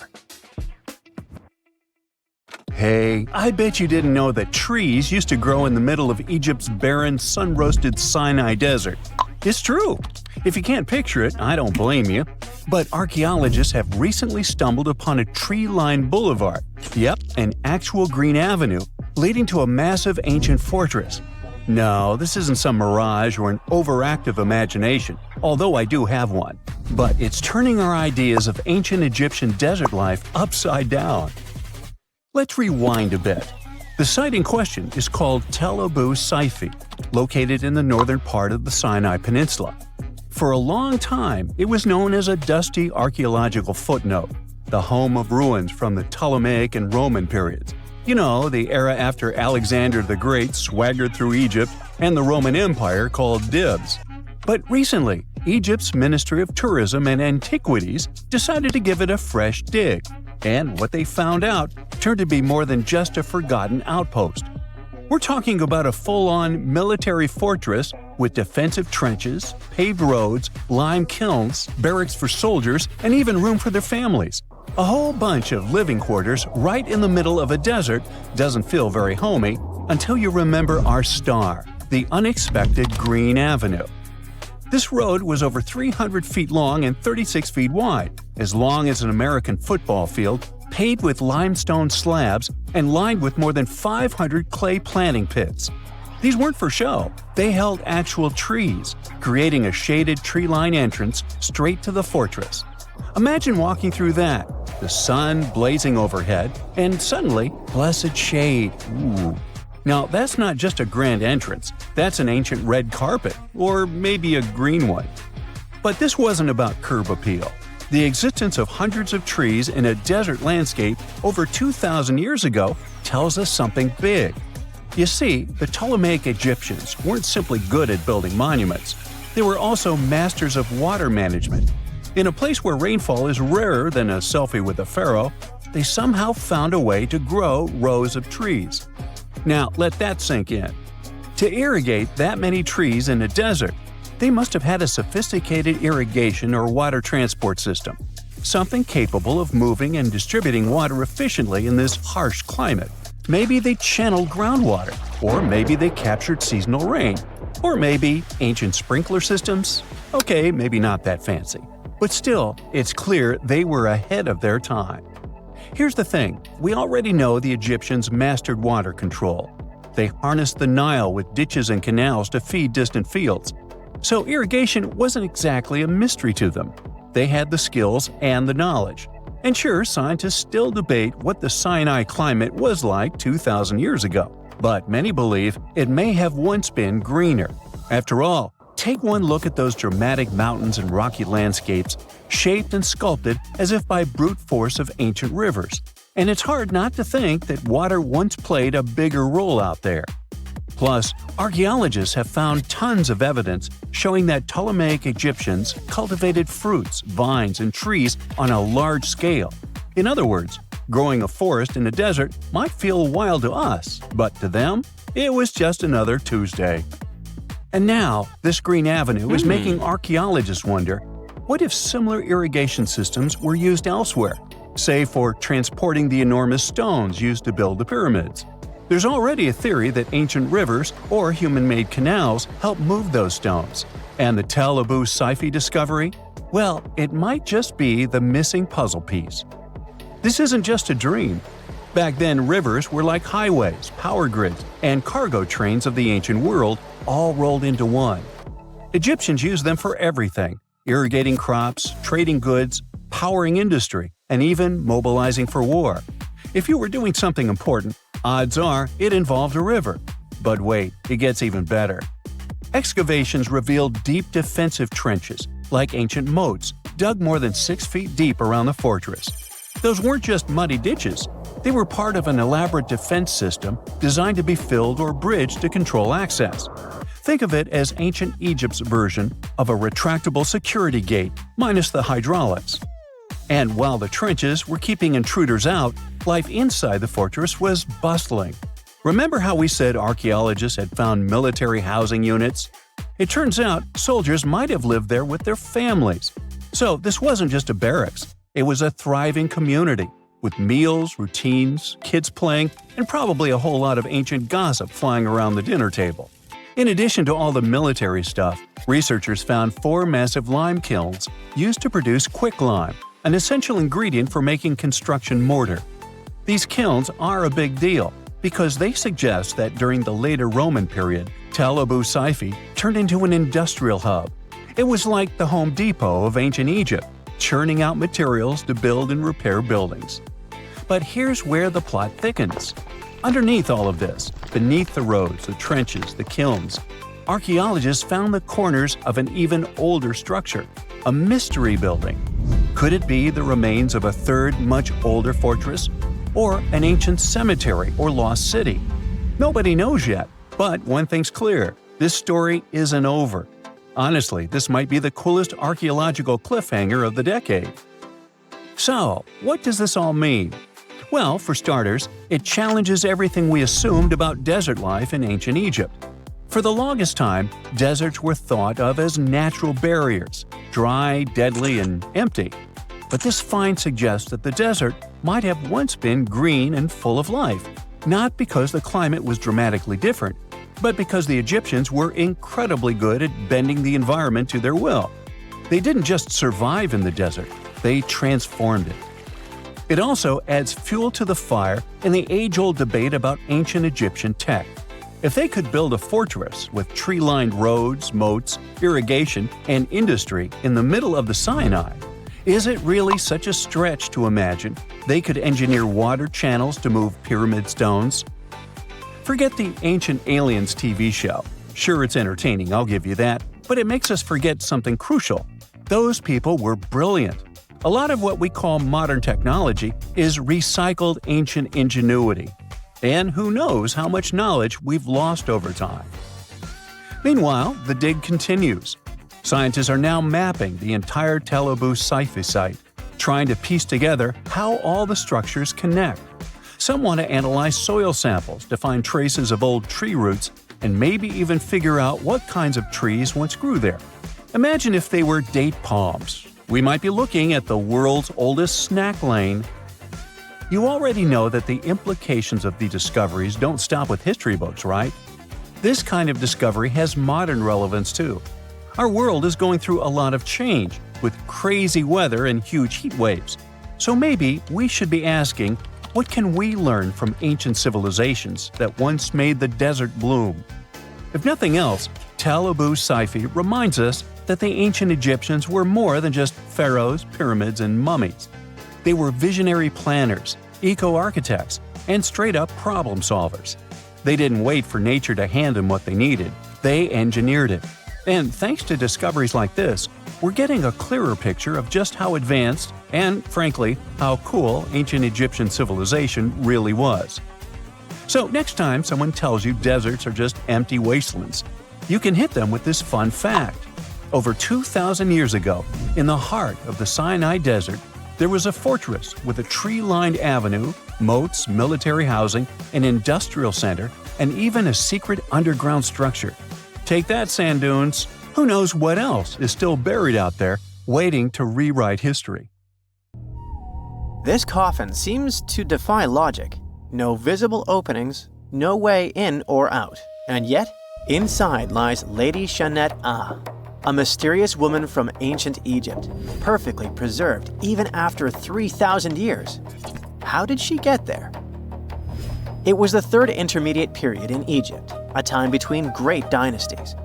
Hey, I bet you didn't know that trees used to grow in the middle of Egypt's barren, sun-roasted Sinai desert. It's true. If you can't picture it, I don't blame you. But archaeologists have recently stumbled upon a tree-lined boulevard. Yep, an actual green avenue leading to a massive ancient fortress. No, this isn't some mirage or an overactive imagination, although I do have one. But it's turning our ideas of ancient Egyptian desert life upside down. Let's rewind a bit. The site in question is called Tel Abu Saifi, located in the northern part of the Sinai Peninsula. For a long time, it was known as a dusty archaeological footnote, the home of ruins from the Ptolemaic and Roman periods. You know, the era after Alexander the Great swaggered through Egypt and the Roman Empire called dibs. But recently, Egypt's Ministry of Tourism and Antiquities decided to give it a fresh dig. And what they found out turned to be more than just a forgotten outpost. We're talking about a full-on military fortress with defensive trenches, paved roads, lime kilns, barracks for soldiers, and even room for their families. A whole bunch of living quarters right in the middle of a desert doesn't feel very homey until you remember our star, the unexpected Green Avenue. This road was over 300 feet long and 36 feet wide, as long as an American football field, paved with limestone slabs and lined with more than 500 clay planting pits. These weren't for show. They held actual trees, creating a shaded tree-line entrance straight to the fortress. Imagine walking through that, the sun blazing overhead, and suddenly, blessed shade. Ooh. Now, that's not just a grand entrance, that's an ancient red carpet, or maybe a green one. But this wasn't about curb appeal. The existence of hundreds of trees in a desert landscape over 2,000 years ago tells us something big. You see, the Ptolemaic Egyptians weren't simply good at building monuments. They were also masters of water management. In a place where rainfall is rarer than a selfie with a pharaoh, they somehow found a way to grow rows of trees. Now, let that sink in. To irrigate that many trees in a desert, they must have had a sophisticated irrigation or water transport system, something capable of moving and distributing water efficiently in this harsh climate. Maybe they channeled groundwater, or maybe they captured seasonal rain, or maybe ancient sprinkler systems. Okay, maybe not that fancy. But still, it's clear they were ahead of their time. Here's the thing, we already know the Egyptians mastered water control. They harnessed the Nile with ditches and canals to feed distant fields. So irrigation wasn't exactly a mystery to them. They had the skills and the knowledge. And sure, scientists still debate what the Sinai climate was like 2,000 years ago. But many believe it may have once been greener. After all, take one look at those dramatic mountains and rocky landscapes, shaped and sculpted as if by brute force of ancient rivers. And it's hard not to think that water once played a bigger role out there. Plus, archaeologists have found tons of evidence showing that Ptolemaic Egyptians cultivated fruits, vines, and trees on a large scale. In other words, growing a forest in a desert might feel wild to us, but to them, it was just another Tuesday. And now, this green avenue is making archaeologists wonder, what if similar irrigation systems were used elsewhere, say for transporting the enormous stones used to build the pyramids? There's already a theory that ancient rivers or human-made canals helped move those stones. And the Tel Abu Saifi discovery? Well, it might just be the missing puzzle piece. This isn't just a dream. Back then, rivers were like highways, power grids, and cargo trains of the ancient world, all rolled into one. Egyptians used them for everything – irrigating crops, trading goods, powering industry, and even mobilizing for war. If you were doing something important, odds are it involved a river. But wait, it gets even better. Excavations revealed deep defensive trenches, like ancient moats, dug more than 6 feet deep around the fortress. Those weren't just muddy ditches. They were part of an elaborate defense system designed to be filled or bridged to control access. Think of it as ancient Egypt's version of a retractable security gate, minus the hydraulics. And while the trenches were keeping intruders out, life inside the fortress was bustling. Remember how we said archaeologists had found military housing units? It turns out soldiers might have lived there with their families. So this wasn't just a barracks, it was a thriving community, with meals, routines, kids playing, and probably a whole lot of ancient gossip flying around the dinner table. In addition to all the military stuff, researchers found 4 massive lime kilns used to produce quicklime, an essential ingredient for making construction mortar. These kilns are a big deal because they suggest that during the later Roman period, Tel Abu Saifi turned into an industrial hub. It was like the Home Depot of ancient Egypt, churning out materials to build and repair buildings. But here's where the plot thickens. Underneath all of this, beneath the roads, the trenches, the kilns, archaeologists found the corners of an even older structure, a mystery building. Could it be the remains of a third, much older fortress? Or an ancient cemetery or lost city? Nobody knows yet, but one thing's clear, this story isn't over. Honestly, this might be the coolest archaeological cliffhanger of the decade. So, what does this all mean? Well, for starters, it challenges everything we assumed about desert life in ancient Egypt. For the longest time, deserts were thought of as natural barriers, dry, deadly, and empty. But this find suggests that the desert might have once been green and full of life, not because the climate was dramatically different, but because the Egyptians were incredibly good at bending the environment to their will. They didn't just survive in the desert, they transformed it. It also adds fuel to the fire in the age-old debate about ancient Egyptian tech. If they could build a fortress with tree-lined roads, moats, irrigation, and industry in the middle of the Sinai, Is it really such a stretch to imagine they could engineer water channels to move pyramid stones? Forget the Ancient Aliens TV show. Sure, it's entertaining, I'll give you that, but it makes us forget something crucial. Those people were brilliant. A lot of what we call modern technology is recycled ancient ingenuity. And who knows how much knowledge we've lost over time. Meanwhile, the dig continues. Scientists are now mapping the entire Tel Abu Saifi site, trying to piece together how all the structures connect. Some want to analyze soil samples to find traces of old tree roots and maybe even figure out what kinds of trees once grew there. Imagine if they were date palms. We might be looking at the world's oldest snack lane. You already know that the implications of the discoveries don't stop with history books, right? This kind of discovery has modern relevance too. Our world is going through a lot of change, with crazy weather and huge heat waves. So maybe we should be asking, what can we learn from ancient civilizations that once made the desert bloom? If nothing else, Tel Abu Saifi reminds us that the ancient Egyptians were more than just pharaohs, pyramids, and mummies. They were visionary planners, eco-architects, and straight-up problem solvers. They didn't wait for nature to hand them what they needed. They engineered it. And thanks to discoveries like this, we're getting a clearer picture of just how advanced and, frankly, how cool ancient Egyptian civilization really was. So next time someone tells you deserts are just empty wastelands, you can hit them with this fun fact. Over 2,000 years ago, in the heart of the Sinai Desert, there was a fortress with a tree-lined avenue, moats, military housing, an industrial center, and even a secret underground structure. Take that, sand dunes! Who knows what else is still buried out there, waiting to rewrite history? This coffin seems to defy logic. No visible openings, no way in or out. And yet, inside lies Lady Shanet Ah, a mysterious woman from ancient Egypt, perfectly preserved even after 3,000 years. How did she get there? It was the third intermediate period in Egypt, a time between great dynasties.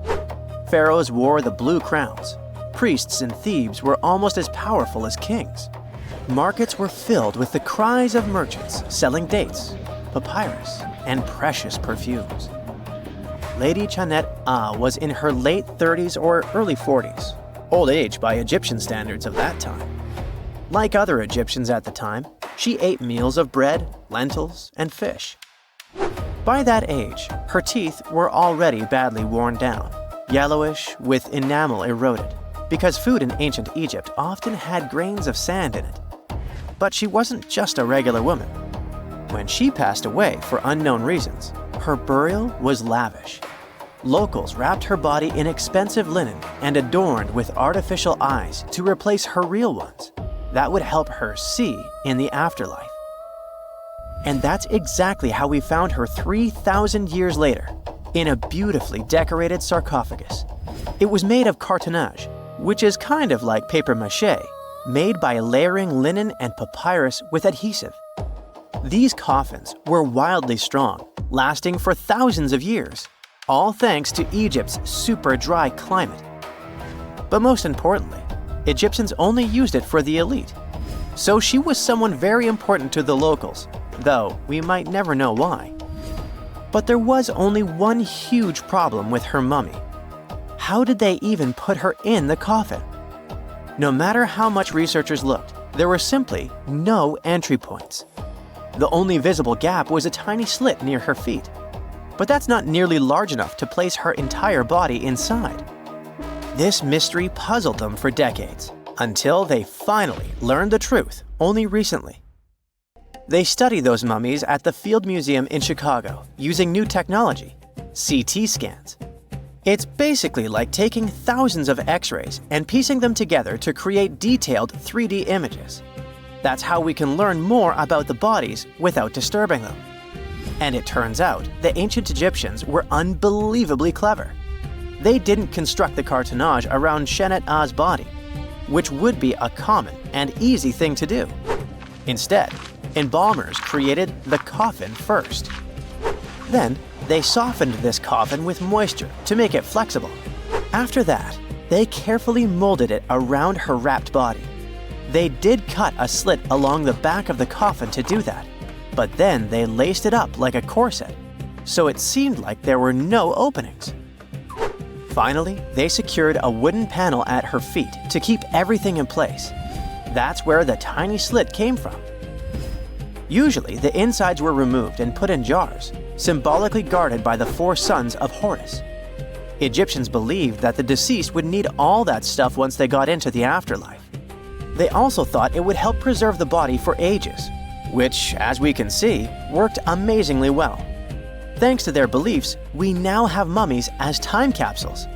Pharaohs wore the blue crowns. Priests in Thebes were almost as powerful as kings. Markets were filled with the cries of merchants selling dates, papyrus, and precious perfumes. Lady Shanet Ah was in her late 30s or early 40s, old age by Egyptian standards of that time. Like other Egyptians at the time, she ate meals of bread, lentils, and fish. By that age, her teeth were already badly worn down, yellowish with enamel eroded, because food in ancient Egypt often had grains of sand in it. But she wasn't just a regular woman. When she passed away for unknown reasons, her burial was lavish. Locals wrapped her body in expensive linen and adorned with artificial eyes to replace her real ones. That would help her see in the afterlife. And that's exactly how we found her 3,000 years later, in a beautifully decorated sarcophagus. It was made of cartonnage, which is kind of like papier-mâché, made by layering linen and papyrus with adhesive. These coffins were wildly strong, lasting for thousands of years, all thanks to Egypt's super dry climate. But most importantly, Egyptians only used it for the elite. So she was someone very important to the locals, though we might never know why. But there was only one huge problem with her mummy. How did they even put her in the coffin? No matter how much researchers looked, there were simply no entry points. The only visible gap was a tiny slit near her feet. But that's not nearly large enough to place her entire body inside. This mystery puzzled them for decades, until they finally learned the truth only recently. They study those mummies at the Field Museum in Chicago using new technology, CT scans. It's basically like taking thousands of X-rays and piecing them together to create detailed 3D images. That's how we can learn more about the bodies without disturbing them. And it turns out the ancient Egyptians were unbelievably clever. They didn't construct the cartonnage around Shanet Ah's body, which would be a common and easy thing to do. Instead, embalmers created the coffin first. Then, they softened this coffin with moisture to make it flexible. After that, they carefully molded it around her wrapped body. They did cut a slit along the back of the coffin to do that, but then they laced it up like a corset, so it seemed like there were no openings. Finally, they secured a wooden panel at her feet to keep everything in place. That's where the tiny slit came from. Usually, the insides were removed and put in jars, symbolically guarded by the 4 sons of Horus. Egyptians believed that the deceased would need all that stuff once they got into the afterlife. They also thought it would help preserve the body for ages, which, as we can see, worked amazingly well. Thanks to their beliefs, we now have mummies as time capsules.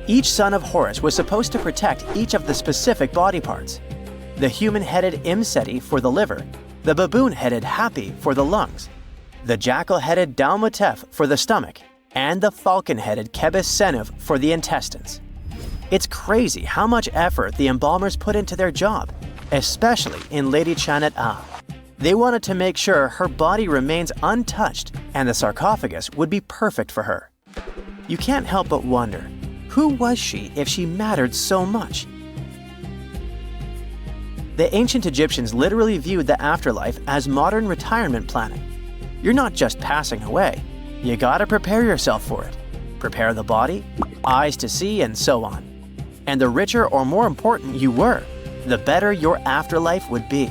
Each son of Horus was supposed to protect each of the specific body parts. The human-headed Imseti for the liver, the baboon-headed Hapi for the lungs, the jackal-headed Dalmutef for the stomach, and the falcon-headed Kebis Senuv for the intestines. It's crazy how much effort the embalmers put into their job, especially in Lady Chanet-A. They wanted to make sure her body remains untouched and the sarcophagus would be perfect for her. You can't help but wonder, who was she if she mattered so much? The ancient Egyptians literally viewed the afterlife as modern retirement planning. You're not just passing away, you gotta prepare yourself for it. Prepare the body, eyes to see, and so on. And the richer or more important you were, the better your afterlife would be.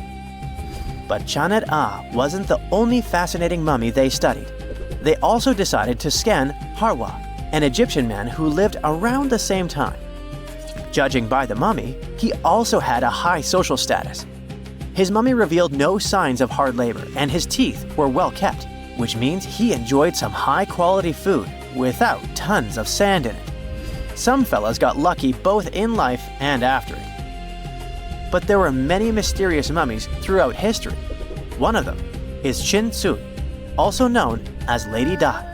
But Chanet-A wasn't the only fascinating mummy they studied. They also decided to scan Harwa, an Egyptian man who lived around the same time. Judging by the mummy, he also had a high social status. His mummy revealed no signs of hard labor and his teeth were well kept, which means he enjoyed some high-quality food without tons of sand in it. Some fellas got lucky both in life and after it. But there were many mysterious mummies throughout history. One of them is Chin Tsun, also known as Lady Di.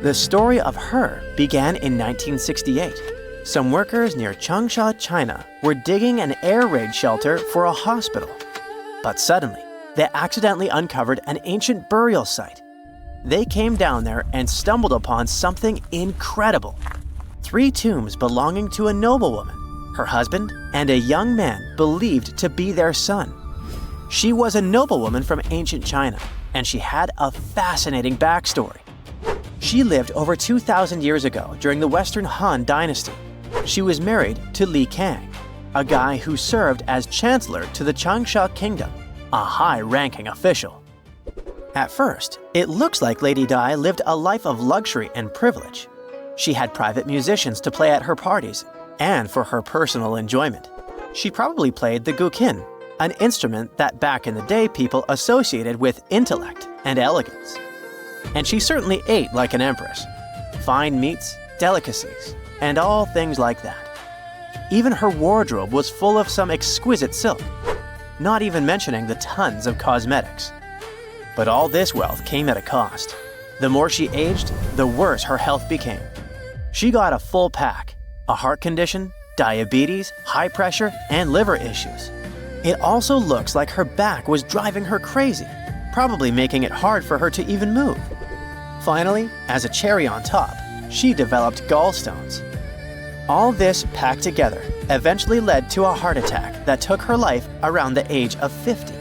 The story of her began in 1968. Some workers near Changsha, China were digging an air raid shelter for a hospital. But suddenly, they accidentally uncovered an ancient burial site. They came down there and stumbled upon something incredible. 3 tombs belonging to a noblewoman, her husband, and a young man believed to be their son. She was a noblewoman from ancient China, and she had a fascinating backstory. She lived over 2,000 years ago during the Western Han Dynasty. She was married to Li Kang, a guy who served as chancellor to the Changsha Kingdom, a high-ranking official. At first, it looks like Lady Di lived a life of luxury and privilege. She had private musicians to play at her parties, and for her personal enjoyment. She probably played the guqin, an instrument that back in the day people associated with intellect and elegance. And she certainly ate like an empress. Fine meats, delicacies, and all things like that. Even her wardrobe was full of some exquisite silk, not even mentioning the tons of cosmetics. But all this wealth came at a cost. The more she aged, the worse her health became. She got a full pack: a heart condition, diabetes, high pressure, and liver issues. It also looks like her back was driving her crazy, probably making it hard for her to even move. Finally, as a cherry on top, she developed gallstones. All this packed together eventually led to a heart attack that took her life around the age of 50.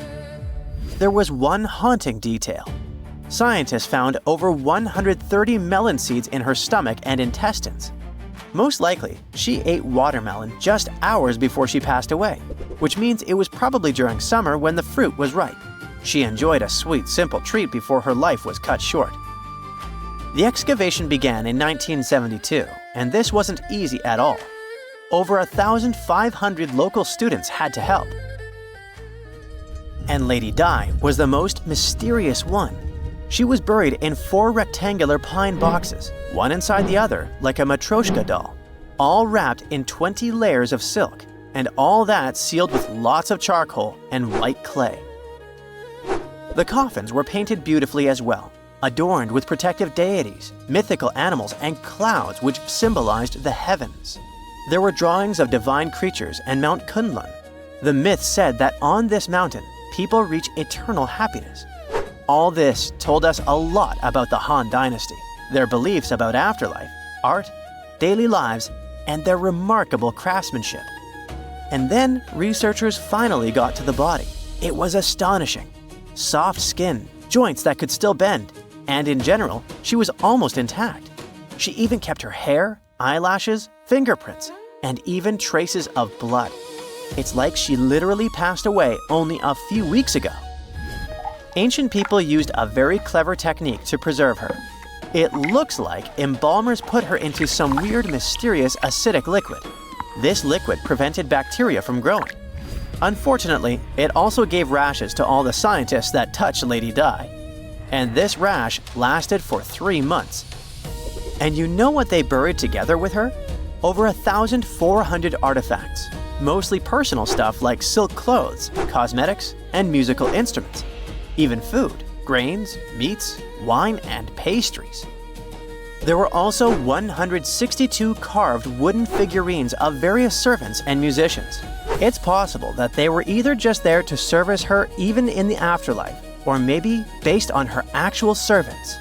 There was one haunting detail. Scientists found over 130 melon seeds in her stomach and intestines. Most likely, she ate watermelon just hours before she passed away, which means it was probably during summer when the fruit was ripe. She enjoyed a sweet, simple treat before her life was cut short. The excavation began in 1972, and this wasn't easy at all. Over 1,500 local students had to help. And Lady Di was the most mysterious one. She was buried in 4 rectangular pine boxes, one inside the other like a Matryoshka doll, all wrapped in 20 layers of silk, and all that sealed with lots of charcoal and white clay. The coffins were painted beautifully as well, adorned with protective deities, mythical animals, and clouds which symbolized the heavens. There were drawings of divine creatures and Mount Kunlun. The myth said that on this mountain, people reach eternal happiness. All this told us a lot about the Han Dynasty, their beliefs about afterlife, art, daily lives, and their remarkable craftsmanship. And then researchers finally got to the body. It was astonishing. Soft skin, joints that could still bend, and in general, she was almost intact. She even kept her hair, eyelashes, fingerprints, and even traces of blood. It's like she literally passed away only a few weeks ago. Ancient people used a very clever technique to preserve her. It looks like embalmers put her into some weird, mysterious acidic liquid. This liquid prevented bacteria from growing. Unfortunately, it also gave rashes to all the scientists that touched Lady Di. And this rash lasted for 3 months. And you know what they buried together with her? Over 1,400 artifacts, mostly personal stuff like silk clothes, cosmetics, and musical instruments. Even food, grains, meats, wine, and pastries. There were also 162 carved wooden figurines of various servants and musicians. It's possible that they were either just there to service her even in the afterlife, or maybe based on her actual servants.